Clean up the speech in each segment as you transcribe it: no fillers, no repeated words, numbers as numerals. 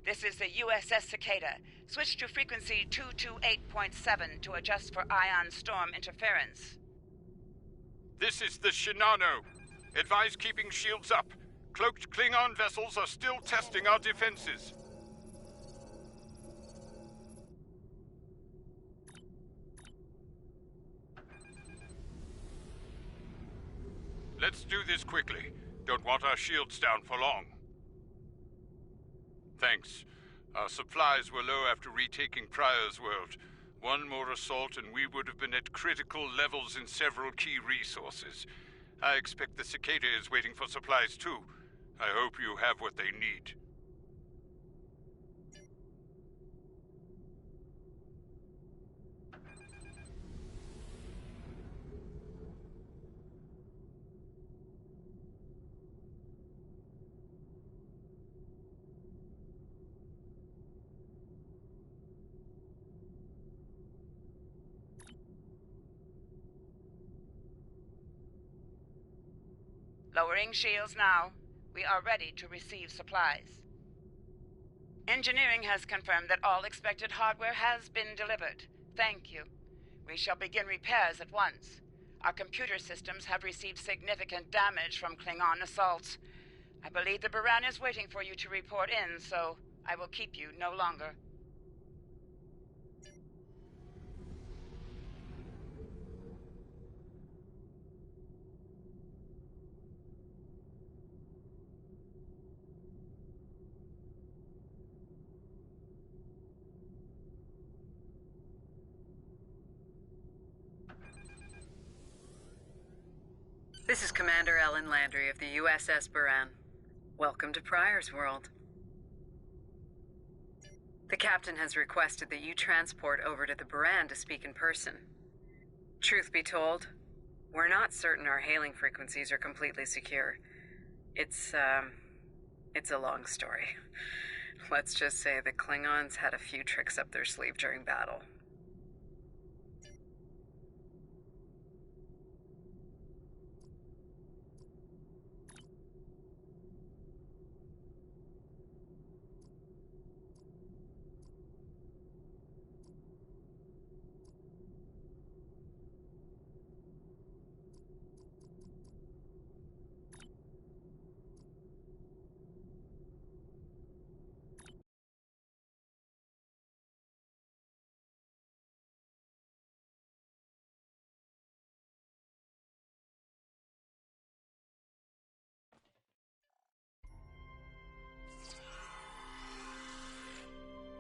This is the USS Cicada. Switch to frequency 228.7 to adjust for ion storm interference. This is the Shinano. Advise keeping shields up. Cloaked Klingon vessels are still testing our defenses. Let's do this quickly. Don't want our shields down for long. Thanks. Our supplies were low after retaking Pryor's world. One more assault and we would have been at critical levels in several key resources. I expect the Cicada is waiting for supplies too. I hope you have what they need. Lowering shields now. We are ready to receive supplies. Engineering has confirmed that all expected hardware has been delivered. Thank you. We shall begin repairs at once. Our computer systems have received significant damage from Klingon assaults. I believe the Baran is waiting for you to report in, so I will keep you no longer. This is Commander Ellen Landry of the USS Baran. Welcome to Pryor's world. The captain has requested that you transport over to the Baran to speak in person. Truth be told, we're not certain our hailing frequencies are completely secure. It's a long story. Let's just say the Klingons had a few tricks up their sleeve during battle.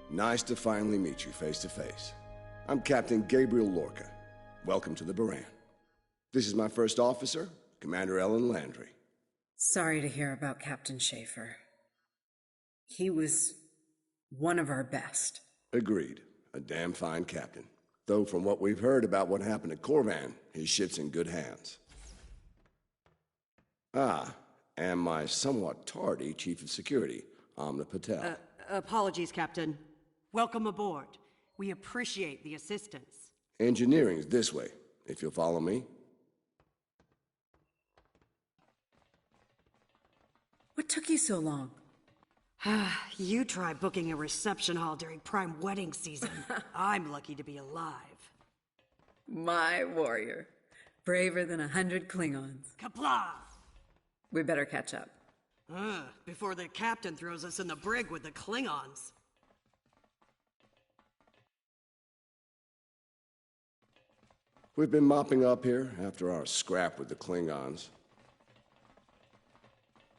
Nice to finally meet you face to face. I'm Captain Gabriel Lorca. Welcome to the Baran. This is my first officer, Commander Ellen Landry. Sorry to hear about Captain Schaefer. He was one of our best. Agreed. A damn fine captain. Though from what we've heard about what happened at Corvan, his ship's in good hands. Ah, and my somewhat tardy Chief of Security, Amna Patel. Apologies, Captain. Welcome aboard. We appreciate the assistance. Engineering's this way, if you'll follow me. What took you so long? You try booking a reception hall during prime wedding season. I'm lucky to be alive. My warrior. Braver than 100 Klingons. Kapla! We better catch up. Before the captain throws us in the brig with the Klingons. We've been mopping up here after our scrap with the Klingons.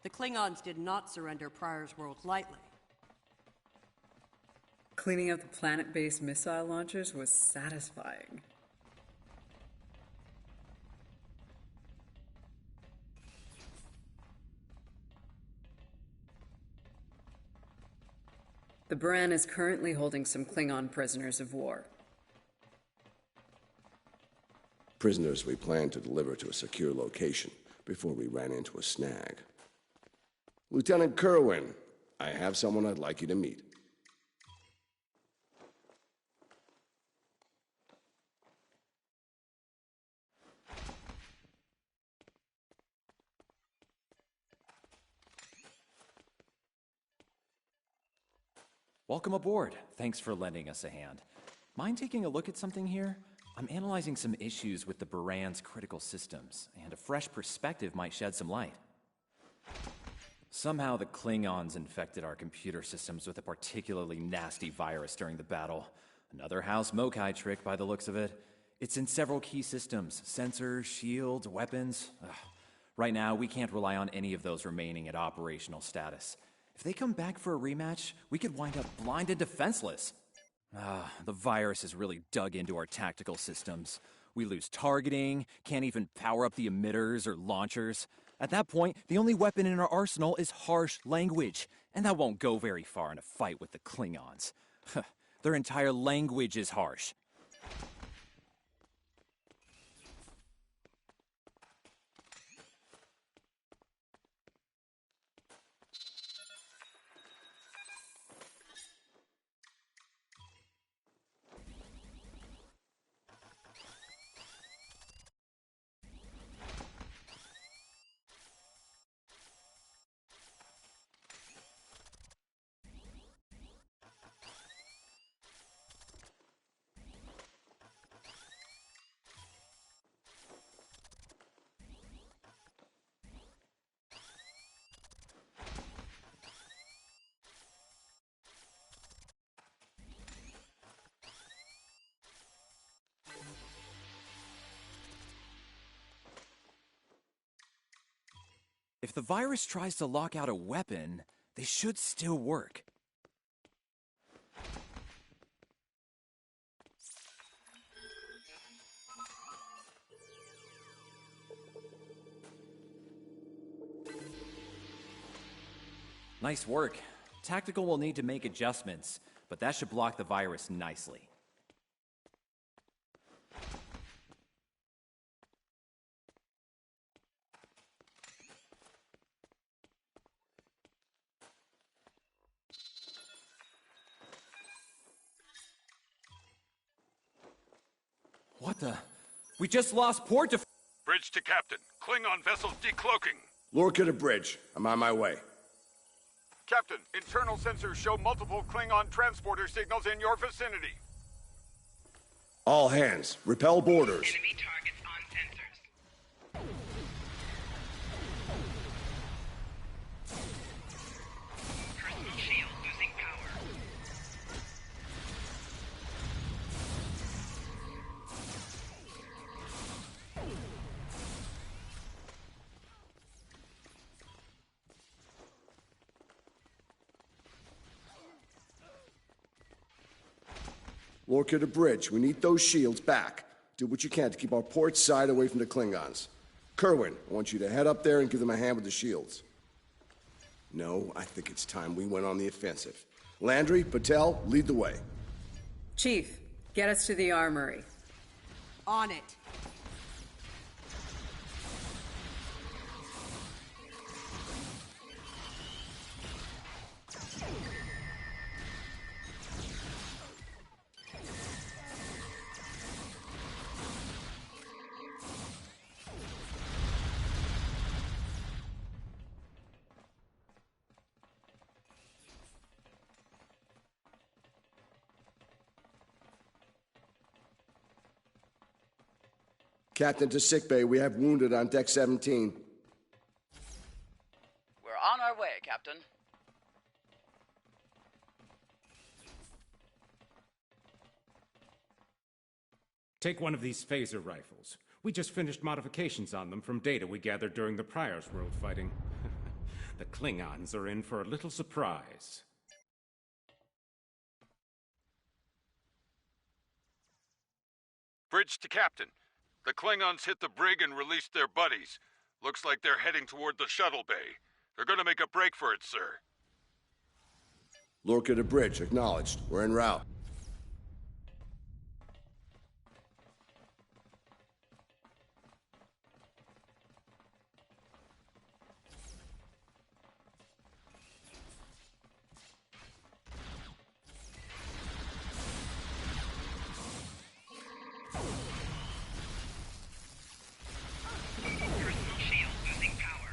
The Klingons did not surrender Pryor's world lightly. Cleaning up the planet-based missile launchers was satisfying. The Baran is currently holding some Klingon prisoners of war. Prisoners we plan to deliver to a secure location before we ran into a snag. Lieutenant Kerwin, I have someone I'd like you to meet. Welcome aboard. Thanks for lending us a hand. Mind taking a look at something here? I'm analyzing some issues with the Baran's critical systems, and a fresh perspective might shed some light. Somehow the Klingons infected our computer systems with a particularly nasty virus during the battle. Another House Mokai trick by the looks of it. It's in several key systems: sensors, shields, weapons. Right now, we can't rely on any of those remaining at operational status. If they come back for a rematch, we could wind up blind and defenseless. The virus has really dug into our tactical systems. We lose targeting, can't even power up the emitters or launchers. At that point, the only weapon in our arsenal is harsh language, and that won't go very far in a fight with the Klingons. Their entire language is harsh. If the virus tries to lock out a weapon, they should still work. Nice work. Tactical will need to make adjustments, but that should block the virus nicely. What the? We just lost port to... Bridge to Captain. Klingon vessels decloaking. Lorca to bridge. I'm on my way. Captain, internal sensors show multiple Klingon transporter signals in your vicinity. All hands, repel boarders. Enemy targets on sensors. Personal shield losing power. Lorca to bridge. We need those shields back. Do what you can to keep our port side away from the Klingons. Kerwin, I want you to head up there and give them a hand with the shields. No, I think it's time we went on the offensive. Landry, Patel, lead the way. Chief, get us to the armory. On it. Captain to sickbay. We have wounded on deck 17. We're on our way, Captain. Take one of these phaser rifles. We just finished modifications on them from data we gathered during the Prior's World fighting. The Klingons are in for a little surprise. Bridge to Captain. The Klingons hit the brig and released their buddies. Looks like they're heading toward the shuttle bay. They're gonna make a break for it, sir. Lorca to bridge. Acknowledged. We're en route. Personal shield losing power.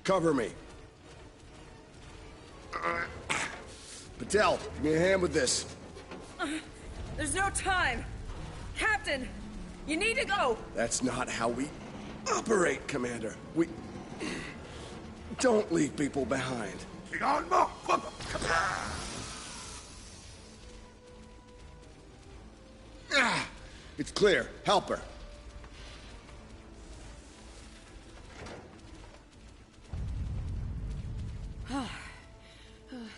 Cover me. Patel, give me a hand with this. There's no time. Captain, you need to go. That's not how we operate, Commander. We don't leave people behind. It's clear. Help her.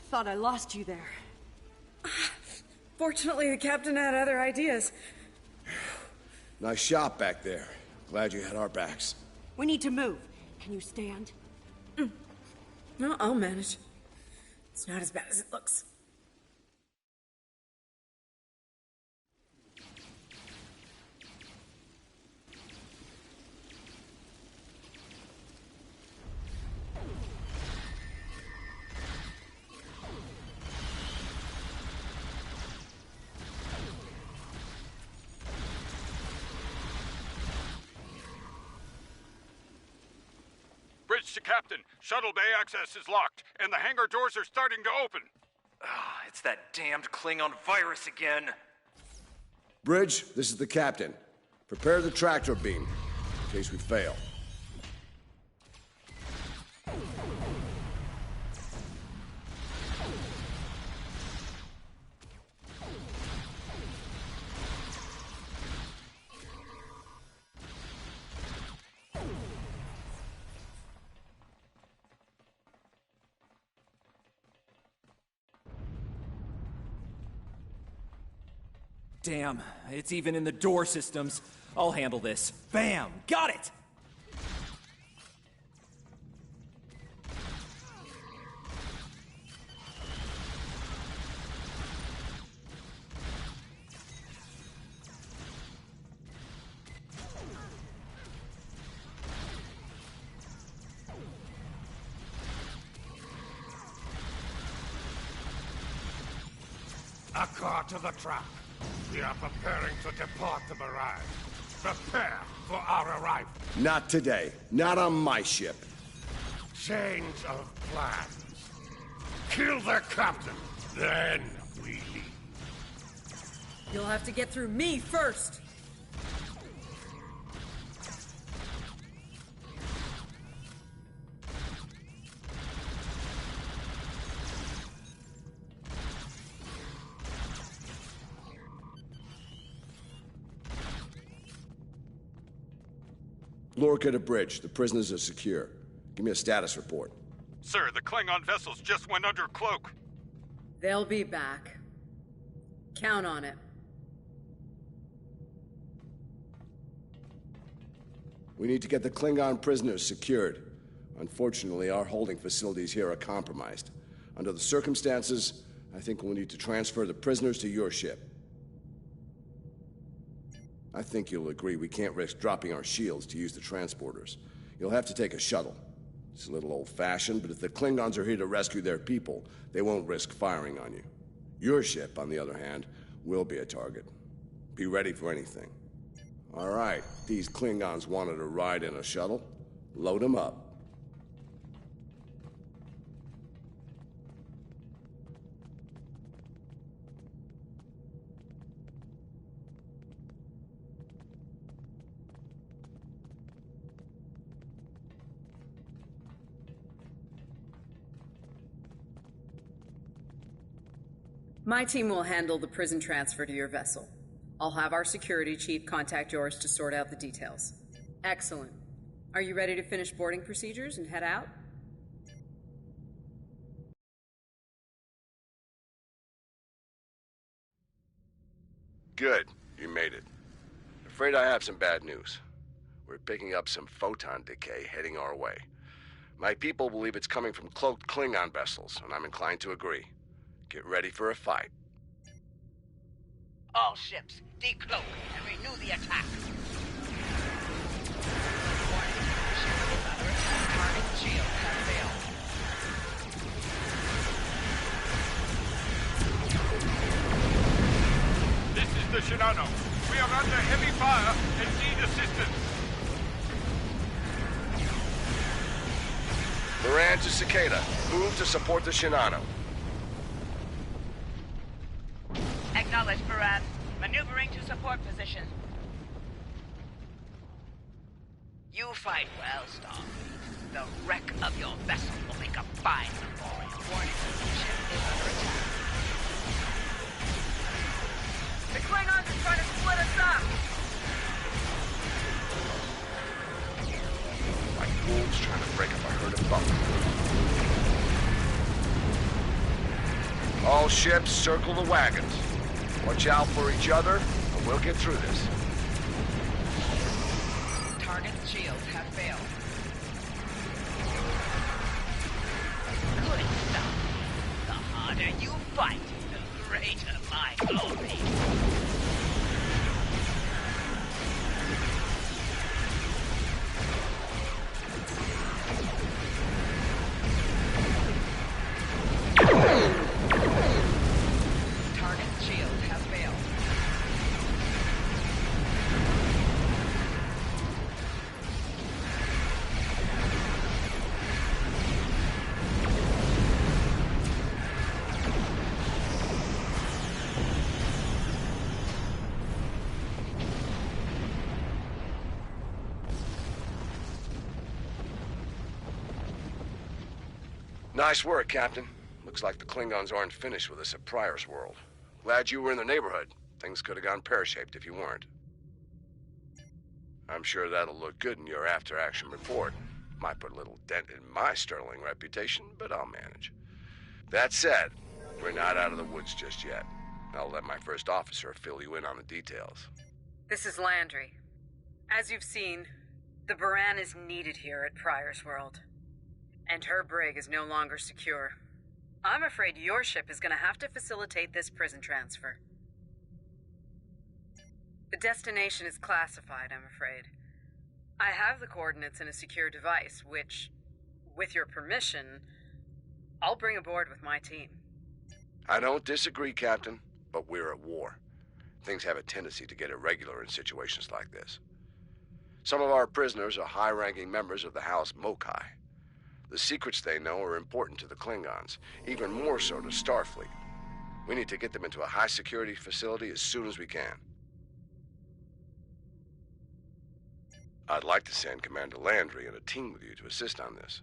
Thought I lost you there. Fortunately, the captain had other ideas. Nice shot back there. Glad you had our backs. We need to move. Can you stand? No, I'll manage. It's not as bad as it looks. Bridge to Captain. Shuttle bay access is locked, and the hangar doors are starting to open. It's that damned Klingon virus again. Bridge, this is the captain. Prepare the tractor beam, in case we fail. Damn, it's even in the door systems. I'll handle this. Bam! Got it! A car to the track. We are preparing to depart the Mirage. Prepare for our arrival. Not today. Not on my ship. Change of plans. Kill the captain, then we leave. You'll have to get through me first. Lorca to bridge. The prisoners are secure. Give me a status report. Sir, the Klingon vessels just went under cloak. They'll be back. Count on it. We need to get the Klingon prisoners secured. Unfortunately, our holding facilities here are compromised. Under the circumstances, I think we'll need to transfer the prisoners to your ship. I think you'll agree we can't risk dropping our shields to use the transporters. You'll have to take a shuttle. It's a little old-fashioned, but if the Klingons are here to rescue their people, they won't risk firing on you. Your ship, on the other hand, will be a target. Be ready for anything. All right, these Klingons wanted to ride in a shuttle. Load them up. My team will handle the prison transfer to your vessel. I'll have our security chief contact yours to sort out the details. Excellent. Are you ready to finish boarding procedures and head out? Good. You made it. Afraid I have some bad news. We're picking up some photon decay heading our way. My people believe it's coming from cloaked Klingon vessels, and I'm inclined to agree. Get ready for a fight. All ships, decloak and renew the attack. Warning, ship is under attack. Target shield has failed. This is the Shinano. We are under heavy fire and need assistance. Command to Cicada. Move to support the Shinano. Acknowledge, Baran. Maneuvering to support position. You fight well, Starfleet. The wreck of your vessel will make a fine memorial. Warning, the ship is under attack. The Klingons are trying to split us up! Like wolves trying to break up a herd of buffalo. All ships, circle the wagons. Watch out for each other, and we'll get through this. Target's shields have failed. Good stuff. The harder you fight, the greater my glory. Target's shield has failed. Nice work, Captain. Looks like the Klingons aren't finished with us at Pryor's World. Glad you were in the neighborhood. Things could have gone pear-shaped if you weren't. I'm sure that'll look good in your after-action report. Might put a little dent in my sterling reputation, but I'll manage. That said, we're not out of the woods just yet. I'll let my first officer fill you in on the details. This is Landry. As you've seen, the Baran is needed here at Pryor's World. And her brig is no longer secure. I'm afraid your ship is going to have to facilitate this prison transfer. The destination is classified, I'm afraid. I have the coordinates in a secure device, which, with your permission, I'll bring aboard with my team. I don't disagree, Captain, but we're at war. Things have a tendency to get irregular in situations like this. Some of our prisoners are high-ranking members of the House Mokai. The secrets they know are important to the Klingons, even more so to Starfleet. We need to get them into a high-security facility as soon as we can. I'd like to send Commander Landry and a team with you to assist on this.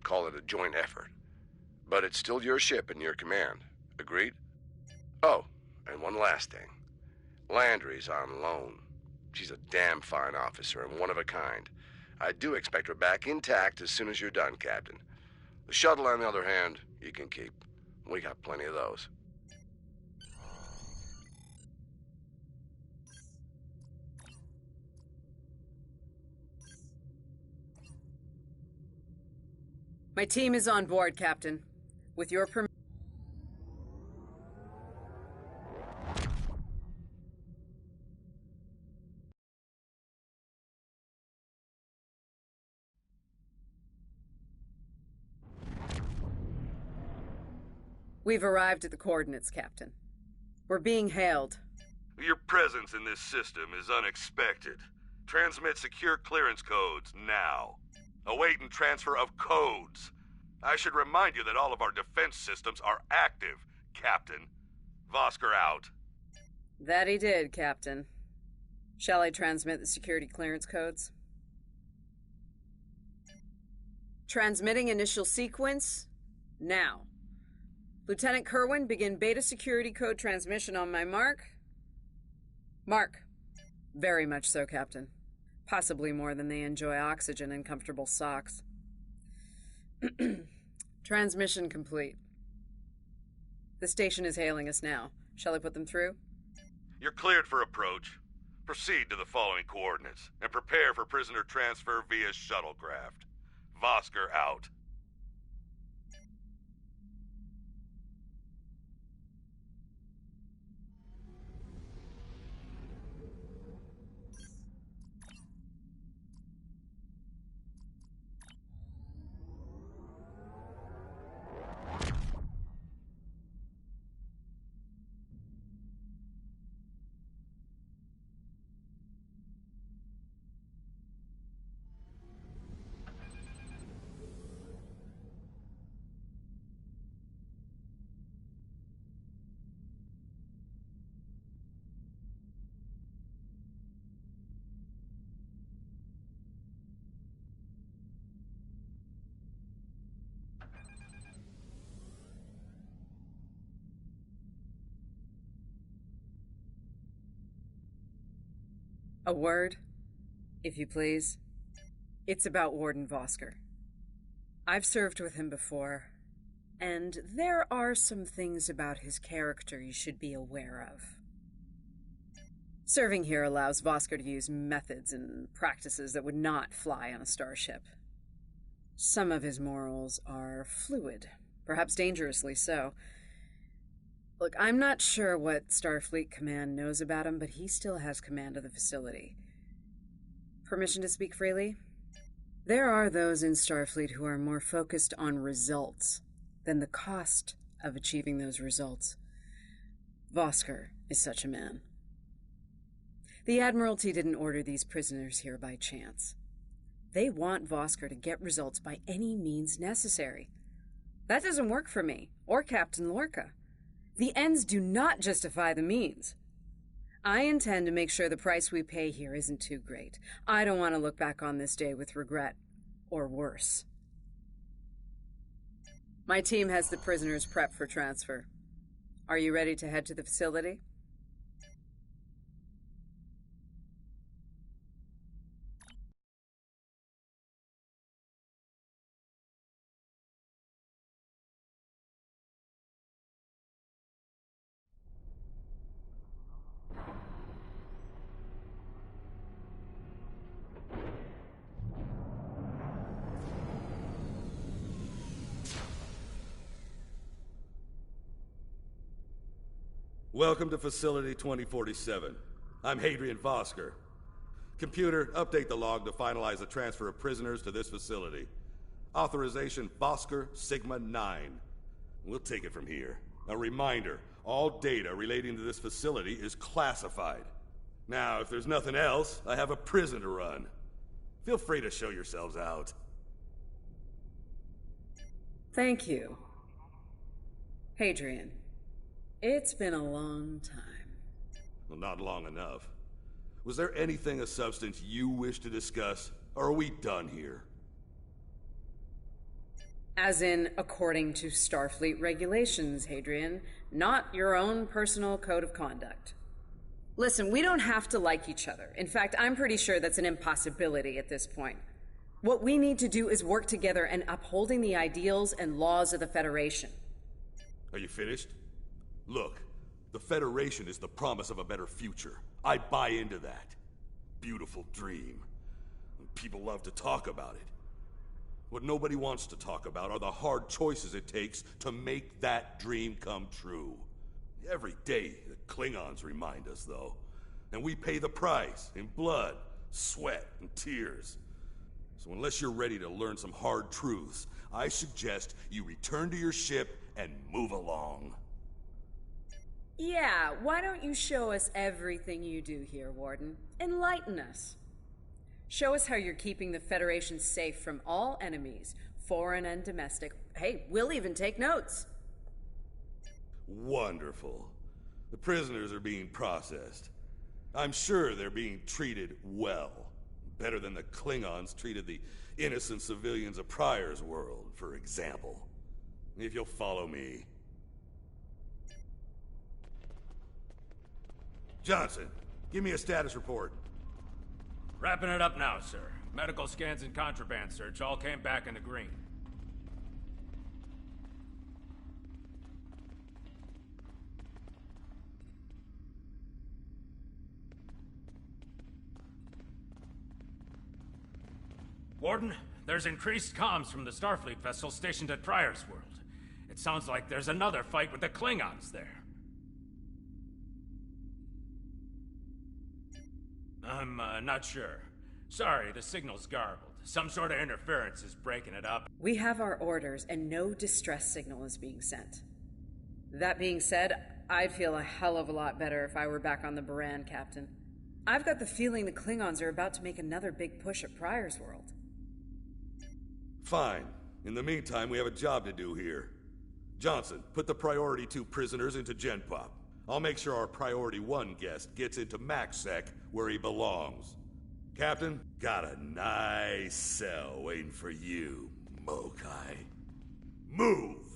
Call it a joint effort. But it's still your ship and your command. Agreed? Oh, and one last thing. Landry's on loan. She's a damn fine officer and one of a kind. I do expect her back intact as soon as you're done, Captain. The shuttle, on the other hand, you can keep. We got plenty of those. My team is on board, Captain. With your permission. We've arrived at the coordinates, Captain. We're being hailed. Your presence in this system is unexpected. Transmit secure clearance codes now. Awaiting transfer of codes. I should remind you that all of our defense systems are active, Captain. Vosker out. That he did, Captain. Shall I transmit the security clearance codes? Transmitting initial sequence now. Lieutenant Kerwin, begin beta security code transmission on my mark. Mark. Very much so, Captain. Possibly more than they enjoy oxygen and comfortable socks. Transmission complete. The station is hailing us now. Shall I put them through? You're cleared for approach. Proceed to the following coordinates and prepare for prisoner transfer via shuttlecraft. Vosker out. A word, if you please. It's about Warden Vosker. I've served with him before, and there are some things about his character you should be aware of. Serving here allows Vosker to use methods and practices that would not fly on a starship. Some of his morals are fluid, perhaps dangerously so. Look, I'm not sure what Starfleet Command knows about him, but he still has command of the facility. Permission to speak freely? There are those in Starfleet who are more focused on results than the cost of achieving those results. Vosker is such a man. The Admiralty didn't order these prisoners here by chance. They want Vosker to get results by any means necessary. That doesn't work for me, or Captain Lorca. The ends do not justify the means. I intend to make sure the price we pay here isn't too great. I don't want to look back on this day with regret, or worse. My team has the prisoners prepped for transfer. Are you ready to head to the facility? Welcome to Facility 2047. I'm Hadrian Vosker. Computer, update the log to finalize the transfer of prisoners to this facility. Authorization Vosker Sigma 9. We'll take it from here. A reminder, all data relating to this facility is classified. Now, if there's nothing else, I have a prison to run. Feel free to show yourselves out. Thank you. Hadrian. It's been a long time. Well, not long enough. Was there anything of substance you wish to discuss, or are we done here? As in, according to Starfleet regulations, Hadrian, not your own personal code of conduct. Listen, we don't have to like each other. In fact, I'm pretty sure that's an impossibility at this point. What we need to do is work together in upholding the ideals and laws of the Federation. Are you finished? Look, the Federation is the promise of a better future. I buy into that. Beautiful dream. People love to talk about it. What nobody wants to talk about are the hard choices it takes to make that dream come true. Every day, the Klingons remind us, though. And we pay the price in blood, sweat, and tears. So unless you're ready to learn some hard truths, I suggest you return to your ship and move along. Yeah, why don't you show us everything you do here, Warden? Enlighten us. Show us how you're keeping the Federation safe from all enemies, foreign and domestic. Hey, we'll even take notes. Wonderful. The prisoners are being processed. I'm sure they're being treated well. Better than the Klingons treated the innocent civilians of Pryor's world, for example. If you'll follow me. Johnson, give me a status report. Wrapping it up now, sir. Medical scans and contraband search all came back in the green. Warden, there's increased comms from the Starfleet vessel stationed at Pryor's world. It sounds like there's another fight with the Klingons there. I'm not sure. Sorry, the signal's garbled. Some sort of interference is breaking it up. We have our orders, and no distress signal is being sent. That being said, I'd feel a hell of a lot better if I were back on the Baran, Captain. I've got the feeling the Klingons are about to make another big push at Pryor's world. Fine. In the meantime, we have a job to do here. Johnson, put the Priority 2 prisoners into GenPop. I'll make sure our Priority 1 guest gets into MaxSec where he belongs. Captain, got a nice cell waiting for you, Mokai. Move!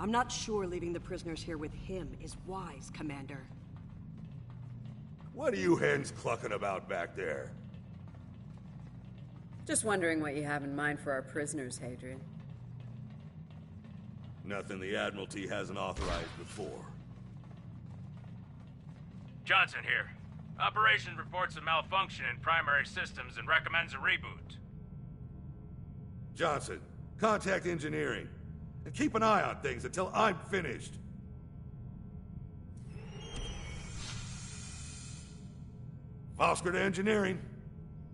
I'm not sure leaving the prisoners here with him is wise, Commander. What are you hens clucking about back there? Just wondering what you have in mind for our prisoners, Hadrian. Nothing the Admiralty hasn't authorized before. Johnson here. Operation reports a malfunction in primary systems and recommends a reboot. Johnson, contact engineering. And keep an eye on things until I'm finished. Oscar to engineering.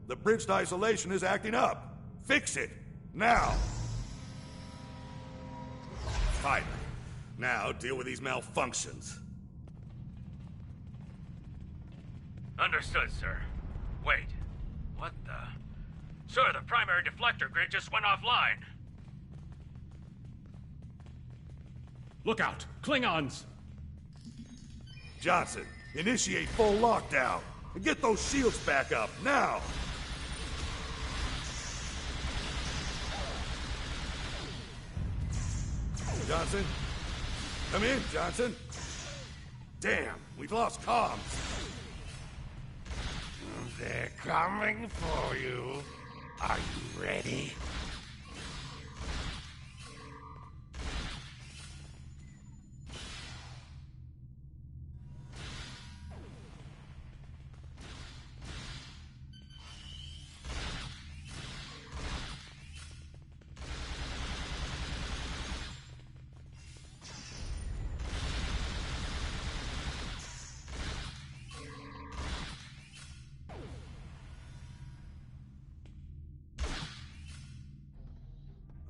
The bridge to isolation is acting up. Fix it. Now. Finally. Now deal with these malfunctions. Understood, sir. Wait. What the... Sir, the primary deflector grid just went offline. Look out! Klingons! Johnson, initiate full lockdown. And get those shields back up, now! Johnson? Come in, Johnson. Damn, we've lost comms. They're coming for you. Are you ready?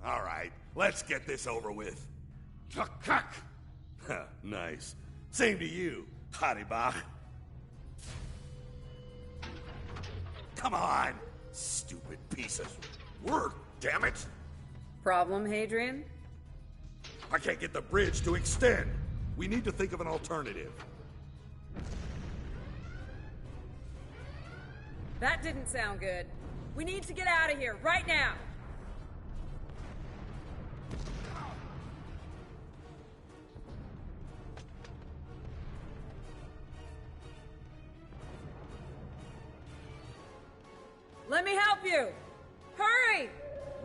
All right, let's get this over with. Tukak! Nice. Same to you, Haribach. Come on, stupid piece of work, damn it! Problem, Hadrian? I can't get the bridge to extend. We need to think of an alternative. That didn't sound good. We need to get out of here, right now! Let me help you! Hurry!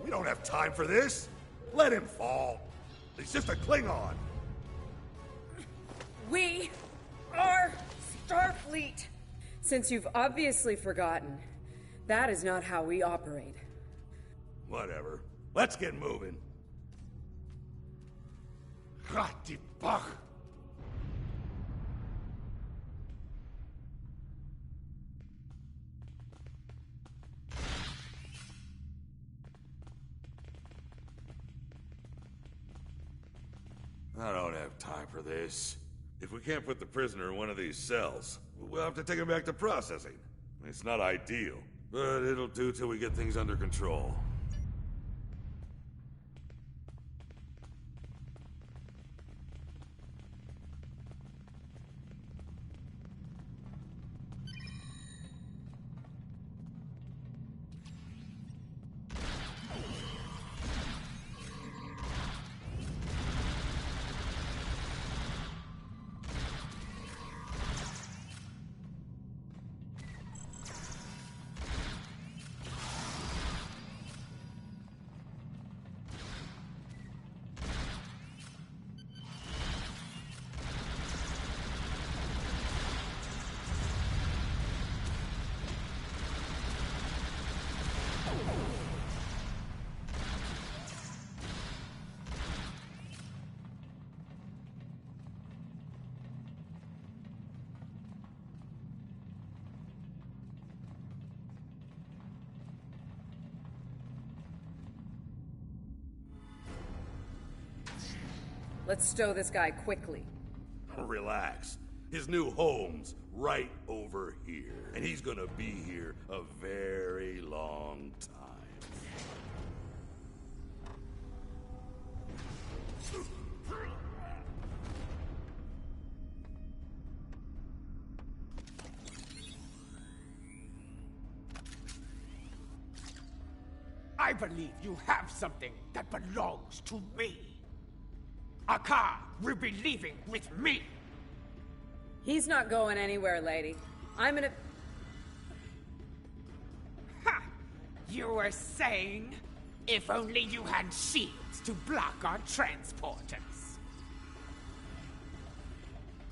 We don't have time for this. Let him fall. He's just a Klingon. We are Starfleet. Since you've obviously forgotten, that is not how we operate. Whatever. Let's get moving. Ratibach! I don't have time for this. If we can't put the prisoner in one of these cells, we'll have to take him back to processing. It's not ideal, but it'll do till we get things under control. Let's stow this guy quickly. Relax. His new home's right over here. And he's gonna be here a very long time. I believe you have something that belongs to me. Aka will be leaving with me. He's not going anywhere, lady. I'm gonna... Ha! You were saying? If only you had shields to block our transporters.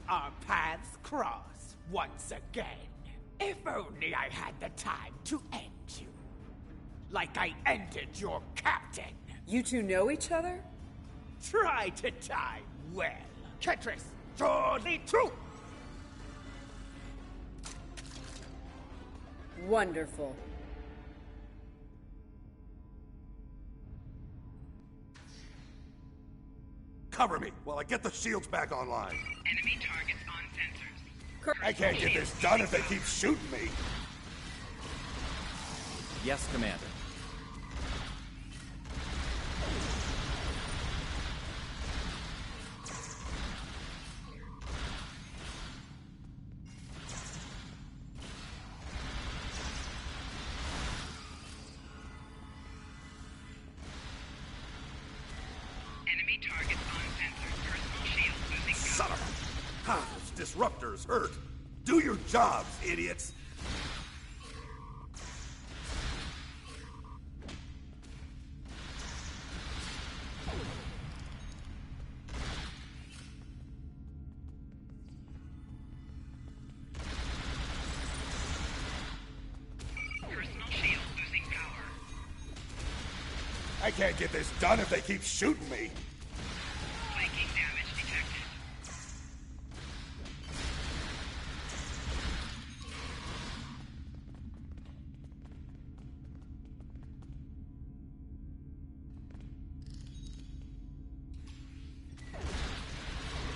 Our paths cross once again. If only I had the time to end you. Like I ended your captain. You two know each other? Try to die well. Ketris, surely true. Wonderful. Cover me while I get the shields back online. Enemy targets on sensors. I can't get this done if they keep shooting me. Yes, Commander. Enemy targets on sensors. Personal shield losing power. Son of a... Those disruptors hurt. Do your jobs, idiots. Personal shield losing power. I can't get this done if they keep shooting me. Flanking damage detected.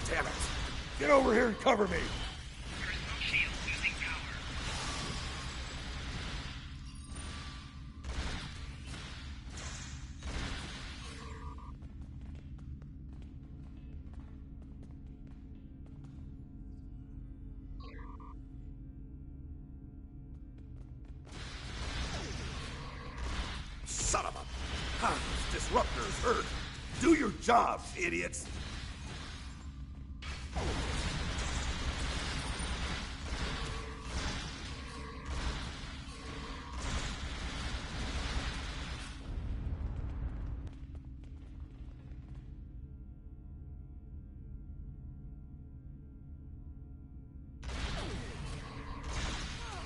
Damn it. Get over here and cover me. Personal shield losing power. Son of a... Those disruptors hurt. Do your jobs, idiots.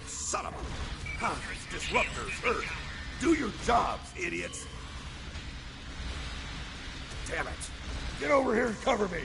Son of a... Those disruptors hurt. Do your jobs, idiots. Damn it. Get over here and cover me.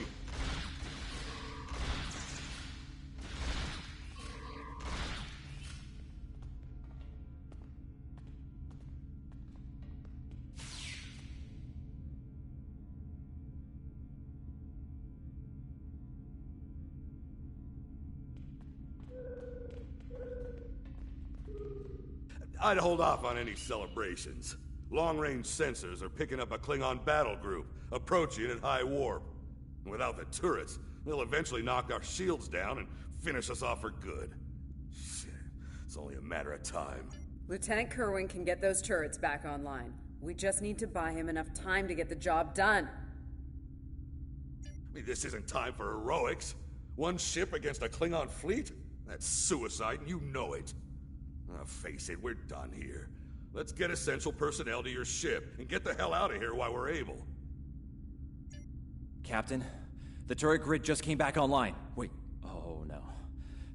I'd hold off on any celebrations. Long-range sensors are picking up a Klingon battle group, approaching at high warp. Without the turrets, they'll eventually knock our shields down and finish us off for good. Shit, it's only a matter of time. Lieutenant Kerwin can get those turrets back online. We just need to buy him enough time to get the job done. I mean, this isn't time for heroics. One ship against a Klingon fleet? That's suicide, and you know it. Face it, we're done here. Let's get essential personnel to your ship and get the hell out of here while we're able. Captain, the turret grid just came back online. Wait, oh no.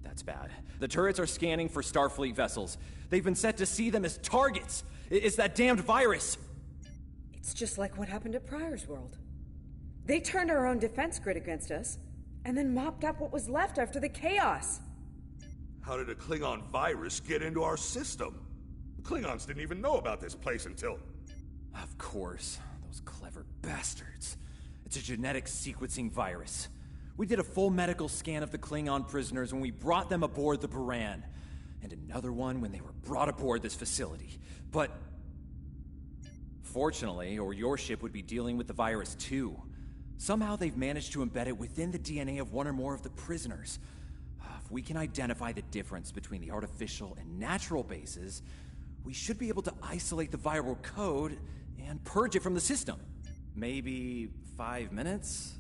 That's bad. The turrets are scanning for Starfleet vessels. They've been set to see them as targets. It's that damned virus. It's just like what happened at Pryor's World. They turned our own defense grid against us, and then mopped up what was left after the chaos. How did a Klingon virus get into our system? The Klingons didn't even know about this place until... Of course. Those clever bastards. It's a genetic sequencing virus. We did a full medical scan of the Klingon prisoners when we brought them aboard the Buran. And another one when they were brought aboard this facility. But... fortunately, or your ship would be dealing with the virus too. Somehow they've managed to embed it within the DNA of one or more of the prisoners. If we can identify the difference between the artificial and natural bases, we should be able to isolate the viral code and purge it from the system. Maybe 5 minutes?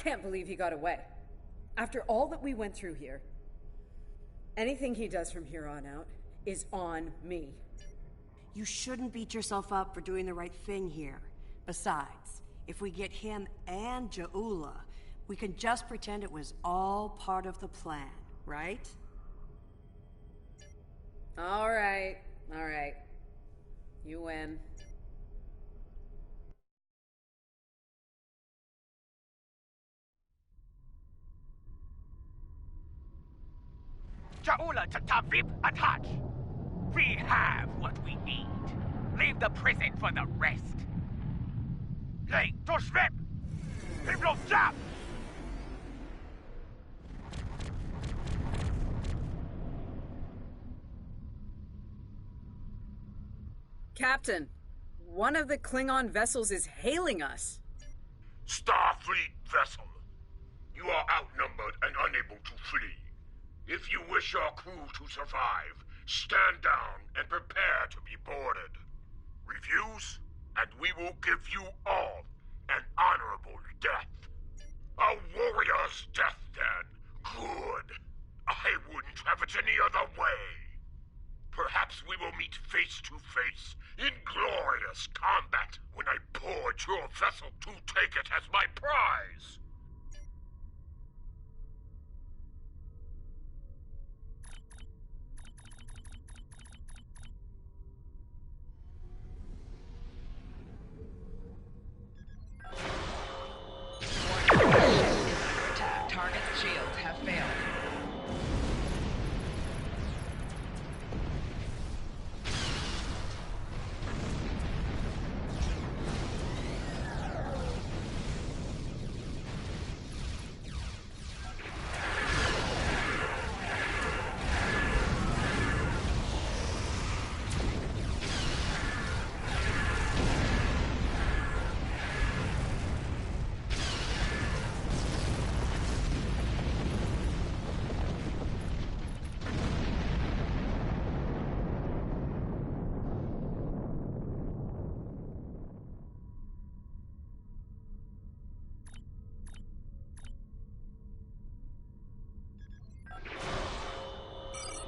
can't believe he got away. After all that we went through here, anything he does from here on out is on me. You shouldn't beat yourself up for doing the right thing here. Besides, if we get him and Jaula, we can just pretend it was all part of the plan, right? All right. You win. Jaula to Tavip attach. We have what we need. Leave the prison for the rest. Hey, Toshvip! Himlo jab! Captain, one of the Klingon vessels is hailing us. Starfleet vessel. You are outnumbered and unable to flee. If you wish your crew to survive, stand down and prepare to be boarded. Refuse, and we will give you all an honorable death. A warrior's death, then. Good. I wouldn't have it any other way. Perhaps we will meet face to face in glorious combat when I board your vessel to take it as my prize. Target's shields have failed.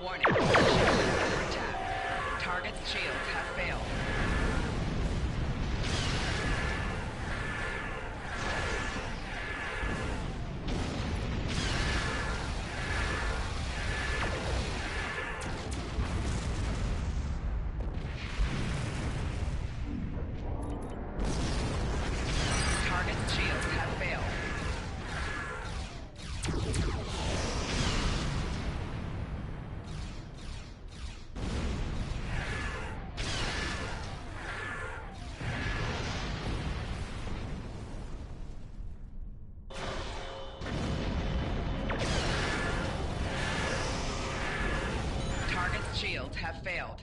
Warning. Shields under attack. Target's shields have failed. Target's shields have failed. Target's shields have failed.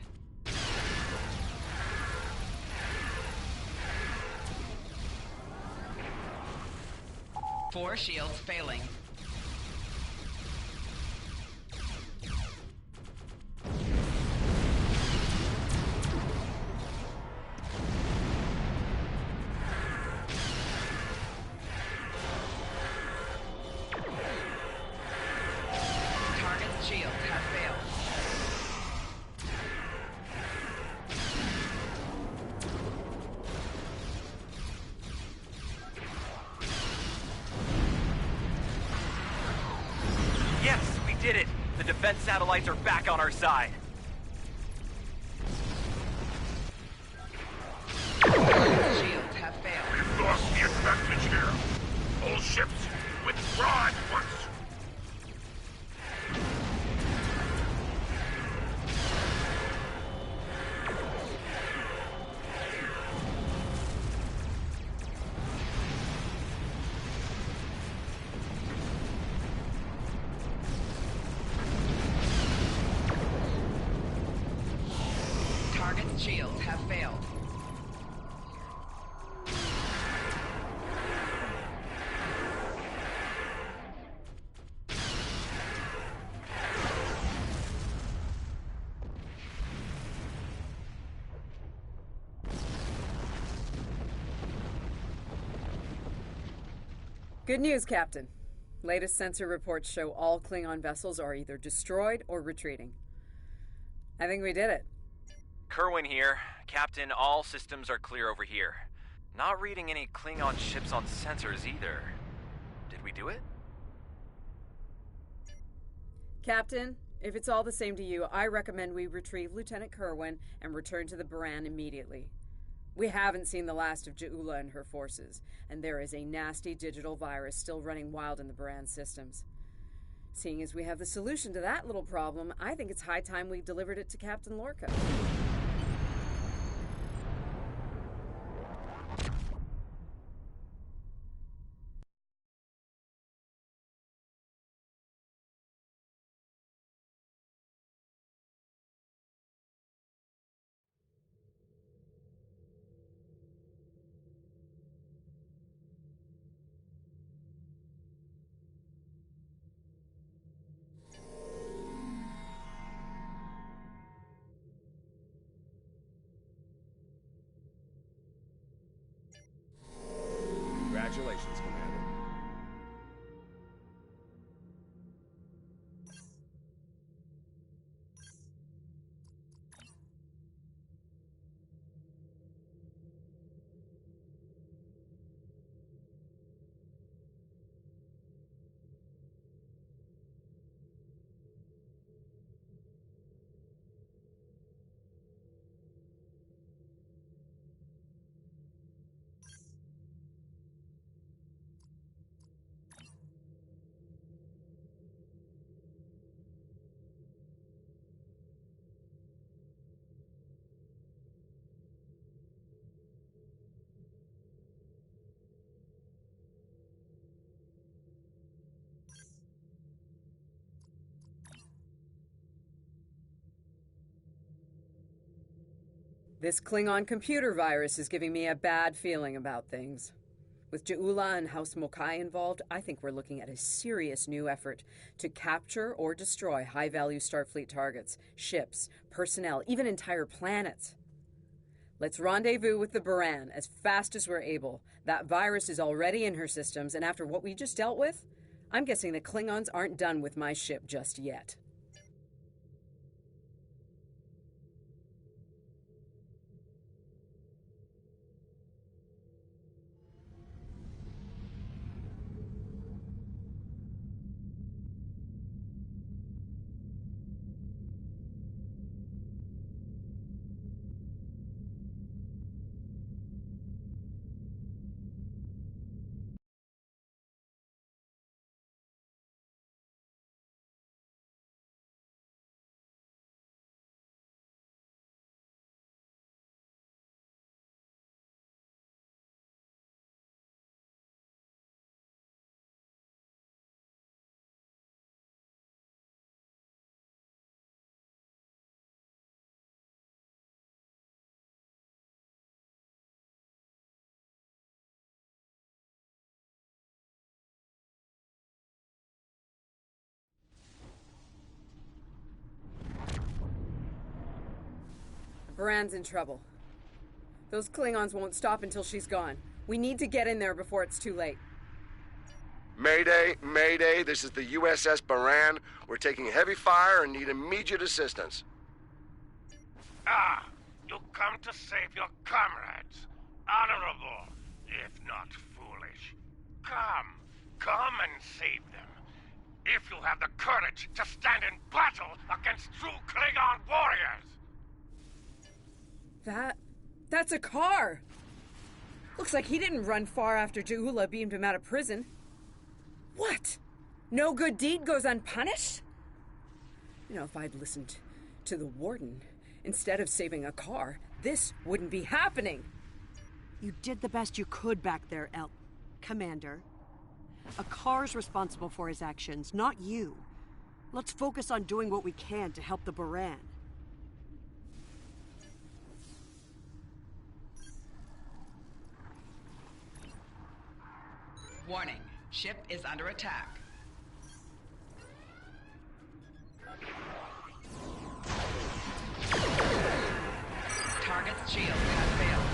Four shields failing. Target's shields have failed. Yes, we did it! The defense satellites are back on our side. Shields have failed. We've lost the advantage here. All ships, withdraw at once. Target's shields have failed. Good news, Captain. Latest sensor reports show all Klingon vessels are either destroyed or retreating. I think we did it. Kerwin here. Captain, all systems are clear over here. Not reading any Klingon ships on sensors either. Did we do it? Captain, if it's all the same to you, I recommend we retrieve Lieutenant Kerwin and return to the Baran immediately. We haven't seen the last of Ja'ula and her forces, and there is a nasty digital virus still running wild in the Baran systems. Seeing as we have the solution to that little problem, I think it's high time we delivered it to Captain Lorca. Congratulations, Commander. This Klingon computer virus is giving me a bad feeling about things. With Ja'ula and House Mokai involved, I think we're looking at a serious new effort to capture or destroy high-value Starfleet targets, ships, personnel, even entire planets. Let's rendezvous with the Baran as fast as we're able. That virus is already in her systems, and after what we just dealt with, I'm guessing the Klingons aren't done with my ship just yet. Baran's in trouble. Those Klingons won't stop until she's gone. We need to get in there before it's too late. Mayday, Mayday, this is the USS Baran. We're taking heavy fire and need immediate assistance. Ah, you come to save your comrades. Honorable, if not foolish. Come and save them. If you have the courage to stand in battle against true Klingon warriors. That's a car! Looks like he didn't run far after Ja'ula beamed him out of prison. What? No good deed goes unpunished? You know, if I'd listened to the warden instead of saving a car, this wouldn't be happening. You did the best you could back there, Commander. A car's responsible for his actions, not you. Let's focus on doing what we can to help the Baran. Warning, ship is under attack. Target's shield has failed.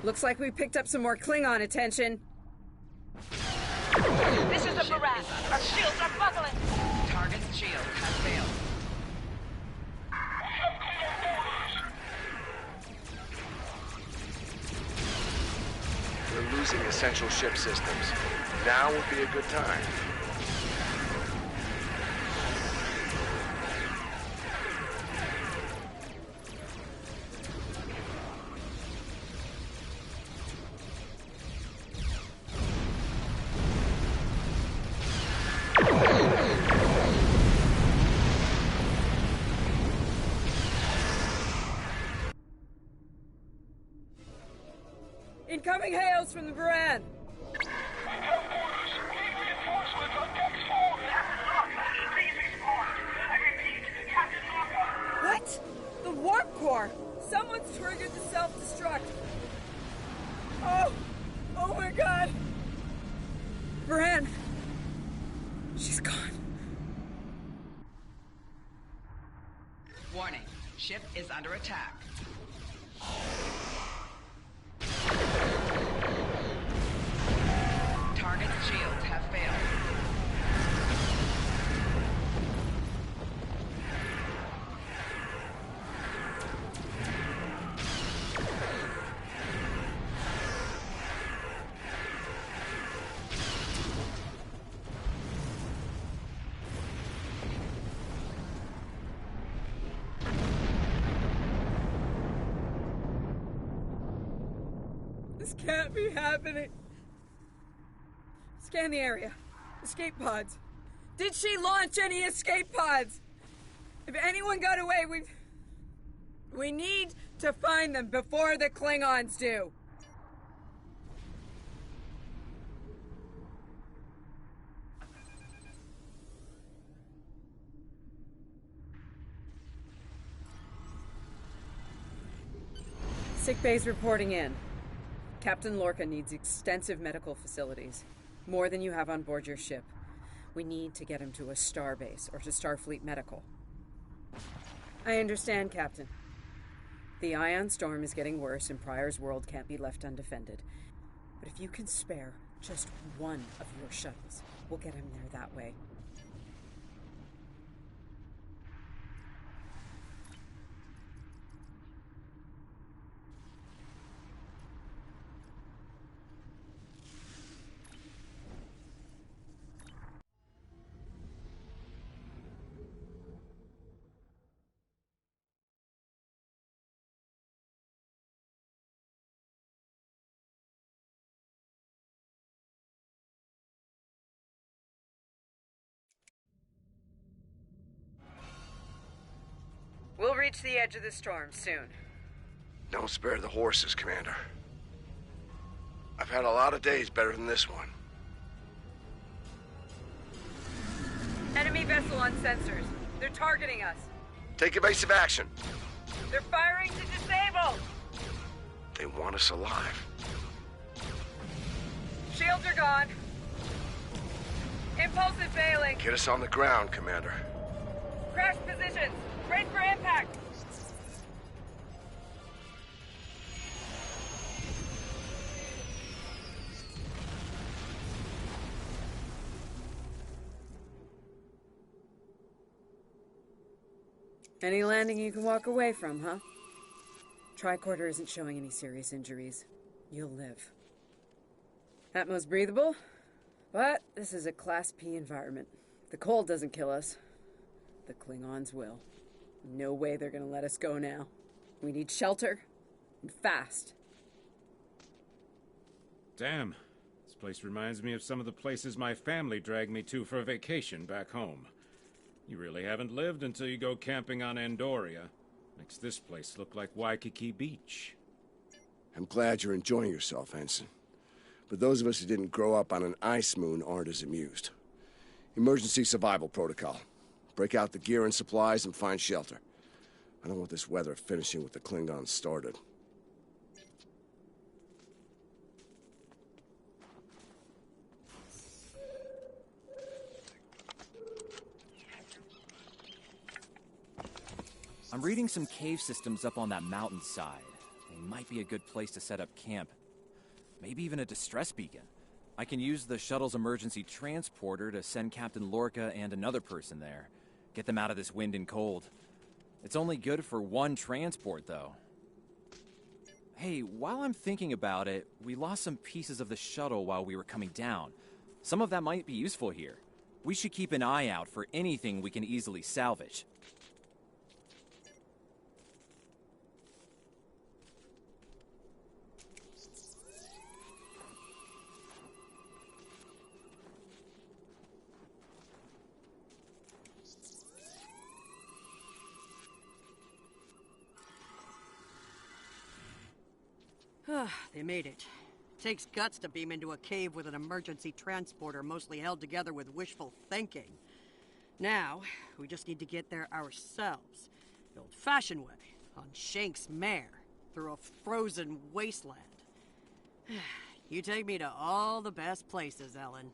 Looks like we picked up some more Klingon attention. This is the Baran. Our shields are buckling. Target's shield has failed. We're losing essential ship systems. Now would be a good time. Incoming hails from the Baran! What? The warp core! Someone's triggered the self-destruct! Oh! Oh my god! Baran! She's gone. Warning. Ship is under attack. Target's shields have failed. This can't be happening. Scan the area. Escape pods. Did she launch any escape pods? If anyone got away, we need to find them before the Klingons do. Sick bay's reporting in. Captain Lorca needs extensive medical facilities. More than you have on board your ship. We need to get him to a starbase or to Starfleet Medical. I understand, Captain. The ion storm is getting worse and Pryor's world can't be left undefended. But if you can spare just one of your shuttles, we'll get him there that way. We'll reach the edge of the storm soon. Don't spare the horses, Commander. I've had a lot of days better than this one. Enemy vessel on sensors. They're targeting us. Take evasive action. They're firing to disable! They want us alive. Shields are gone. Impulse is failing. Get us on the ground, Commander. Crash positions. Brace for impact. Any landing you can walk away from, huh? Tricorder isn't showing any serious injuries. You'll live. Atmos breathable, but this is a Class P environment. The cold doesn't kill us. The Klingons will. No way they're gonna let us go now. We need shelter, and fast. Damn. This place reminds me of some of the places my family dragged me to for a vacation back home. You really haven't lived until you go camping on Andoria. Makes this place look like Waikiki Beach. I'm glad you're enjoying yourself, Ensign. But those of us who didn't grow up on an ice moon aren't as amused. Emergency survival protocol. Break out the gear and supplies and find shelter. I don't want this weather finishing what the Klingons started. I'm reading some cave systems up on that mountainside. They might be a good place to set up camp. Maybe even a distress beacon. I can use the shuttle's emergency transporter to send Captain Lorca and another person there. Get them out of this wind and cold. It's only good for one transport, though. Hey, while I'm thinking about it, we lost some pieces of the shuttle while we were coming down. Some of that might be useful here. We should keep an eye out for anything we can easily salvage. They made it. Takes guts to beam into a cave with an emergency transporter mostly held together with wishful thinking. Now, we just need to get there ourselves. The old-fashioned way, on Shank's mare, through a frozen wasteland. You take me to all the best places, Ellen.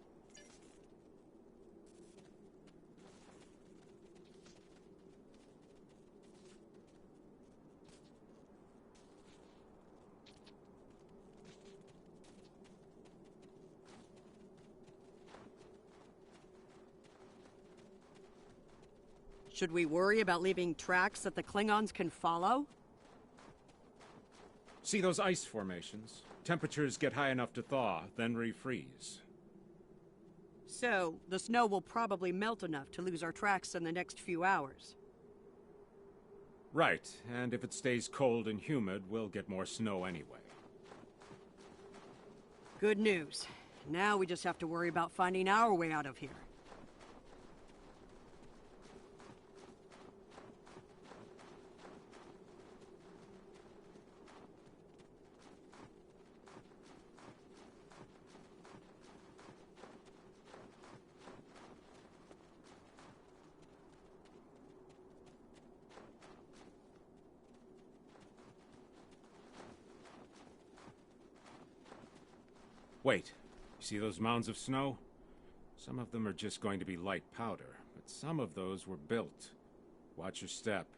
Should we worry about leaving tracks that the Klingons can follow? See those ice formations? Temperatures get high enough to thaw, then refreeze. So, the snow will probably melt enough to lose our tracks in the next few hours. Right, and if it stays cold and humid, we'll get more snow anyway. Good news. Now we just have to worry about finding our way out of here. Wait, you see those mounds of snow? Some of them are just going to be light powder, but some of those were built. Watch your step.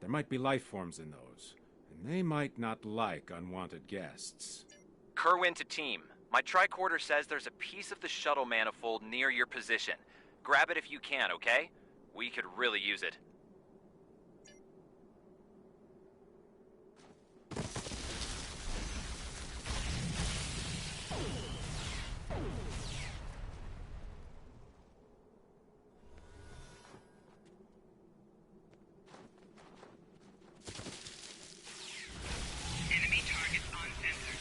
There might be life forms in those, and they might not like unwanted guests. Kerwin to team. My tricorder says there's a piece of the shuttle manifold near your position. Grab it if you can, okay? We could really use it. Enemy targets on sensor.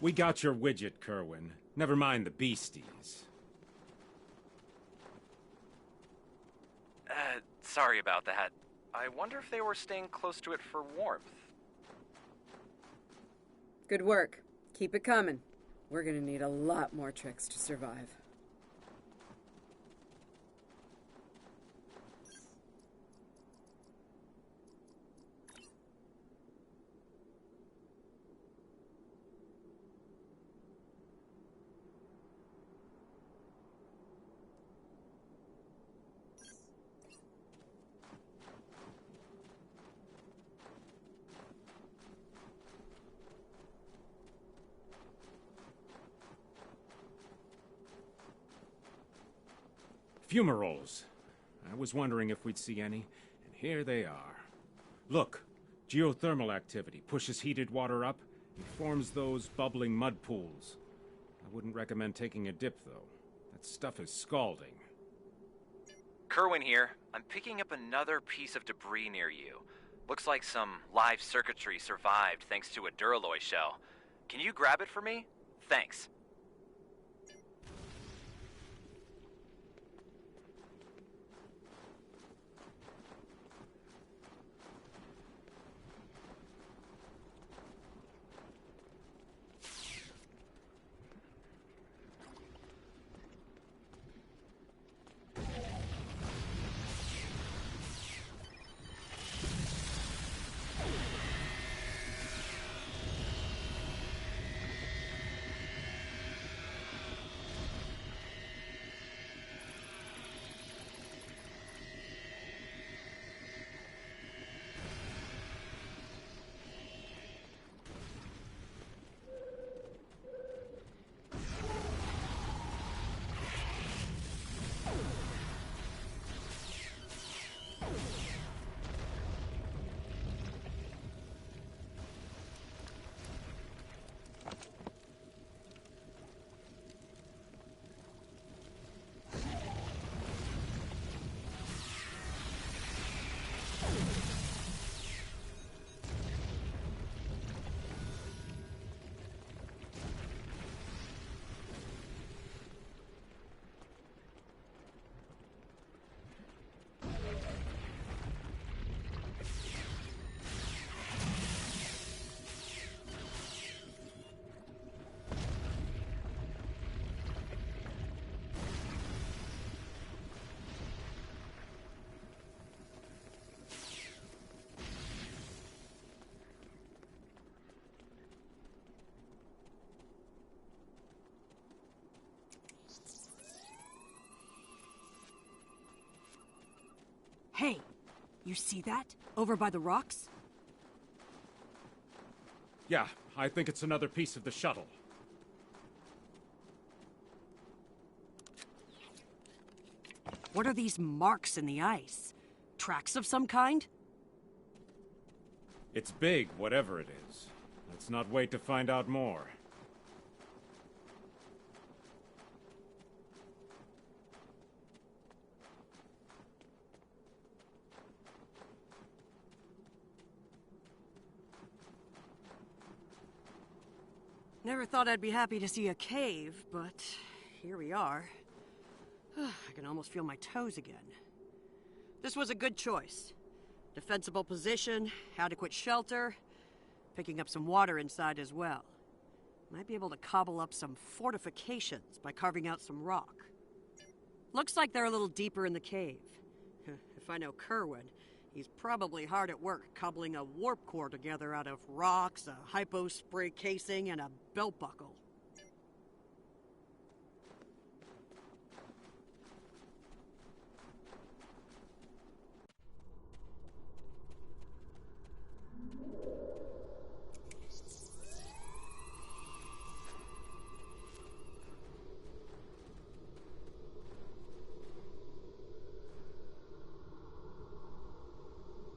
We got your widget, Kerwin. Never mind the beasties. Sorry about that. I wonder if they were staying close to it for warmth. Good work. Keep it coming. We're gonna need a lot more tricks to survive. Fumaroles. I was wondering if we'd see any, and here they are. Look, geothermal activity pushes heated water up and forms those bubbling mud pools. I wouldn't recommend taking a dip, though. That stuff is scalding. Kerwin here. I'm picking up another piece of debris near you. Looks like some live circuitry survived thanks to a Duralloy shell. Can you grab it for me? Thanks. Hey, you see that? Over by the rocks? Yeah, I think it's another piece of the shuttle. What are these marks in the ice? Tracks of some kind? It's big, whatever it is. Let's not wait to find out more. Never thought I'd be happy to see a cave, but here we are. I can almost feel my toes again. This was a good choice. Defensible position, adequate shelter, picking up some water inside as well. Might be able to cobble up some fortifications by carving out some rock. Looks like they're a little deeper in the cave. If I know Kerwin, he's probably hard at work cobbling a warp core together out of rocks, a hypo spray casing, and a belt buckle.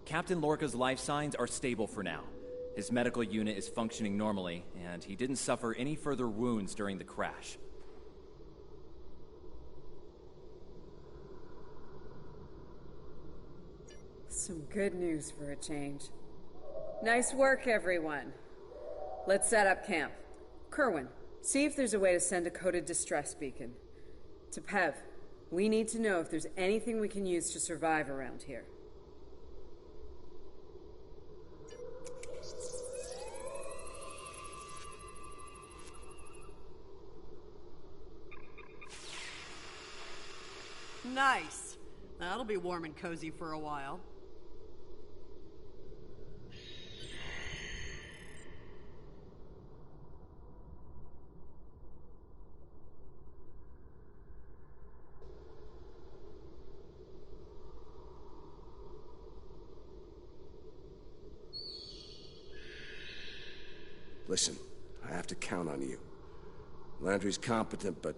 Captain Lorca's life signs are stable for now. His medical unit is functioning normally, and he didn't suffer any further wounds during the crash. Some good news for a change. Nice work, everyone. Let's set up camp. Kerwin, see if there's a way to send a coded distress beacon. To Pev, we need to know if there's anything we can use to survive around here. Nice. That'll be warm and cozy for a while. Listen, I have to count on you. Landry's competent, but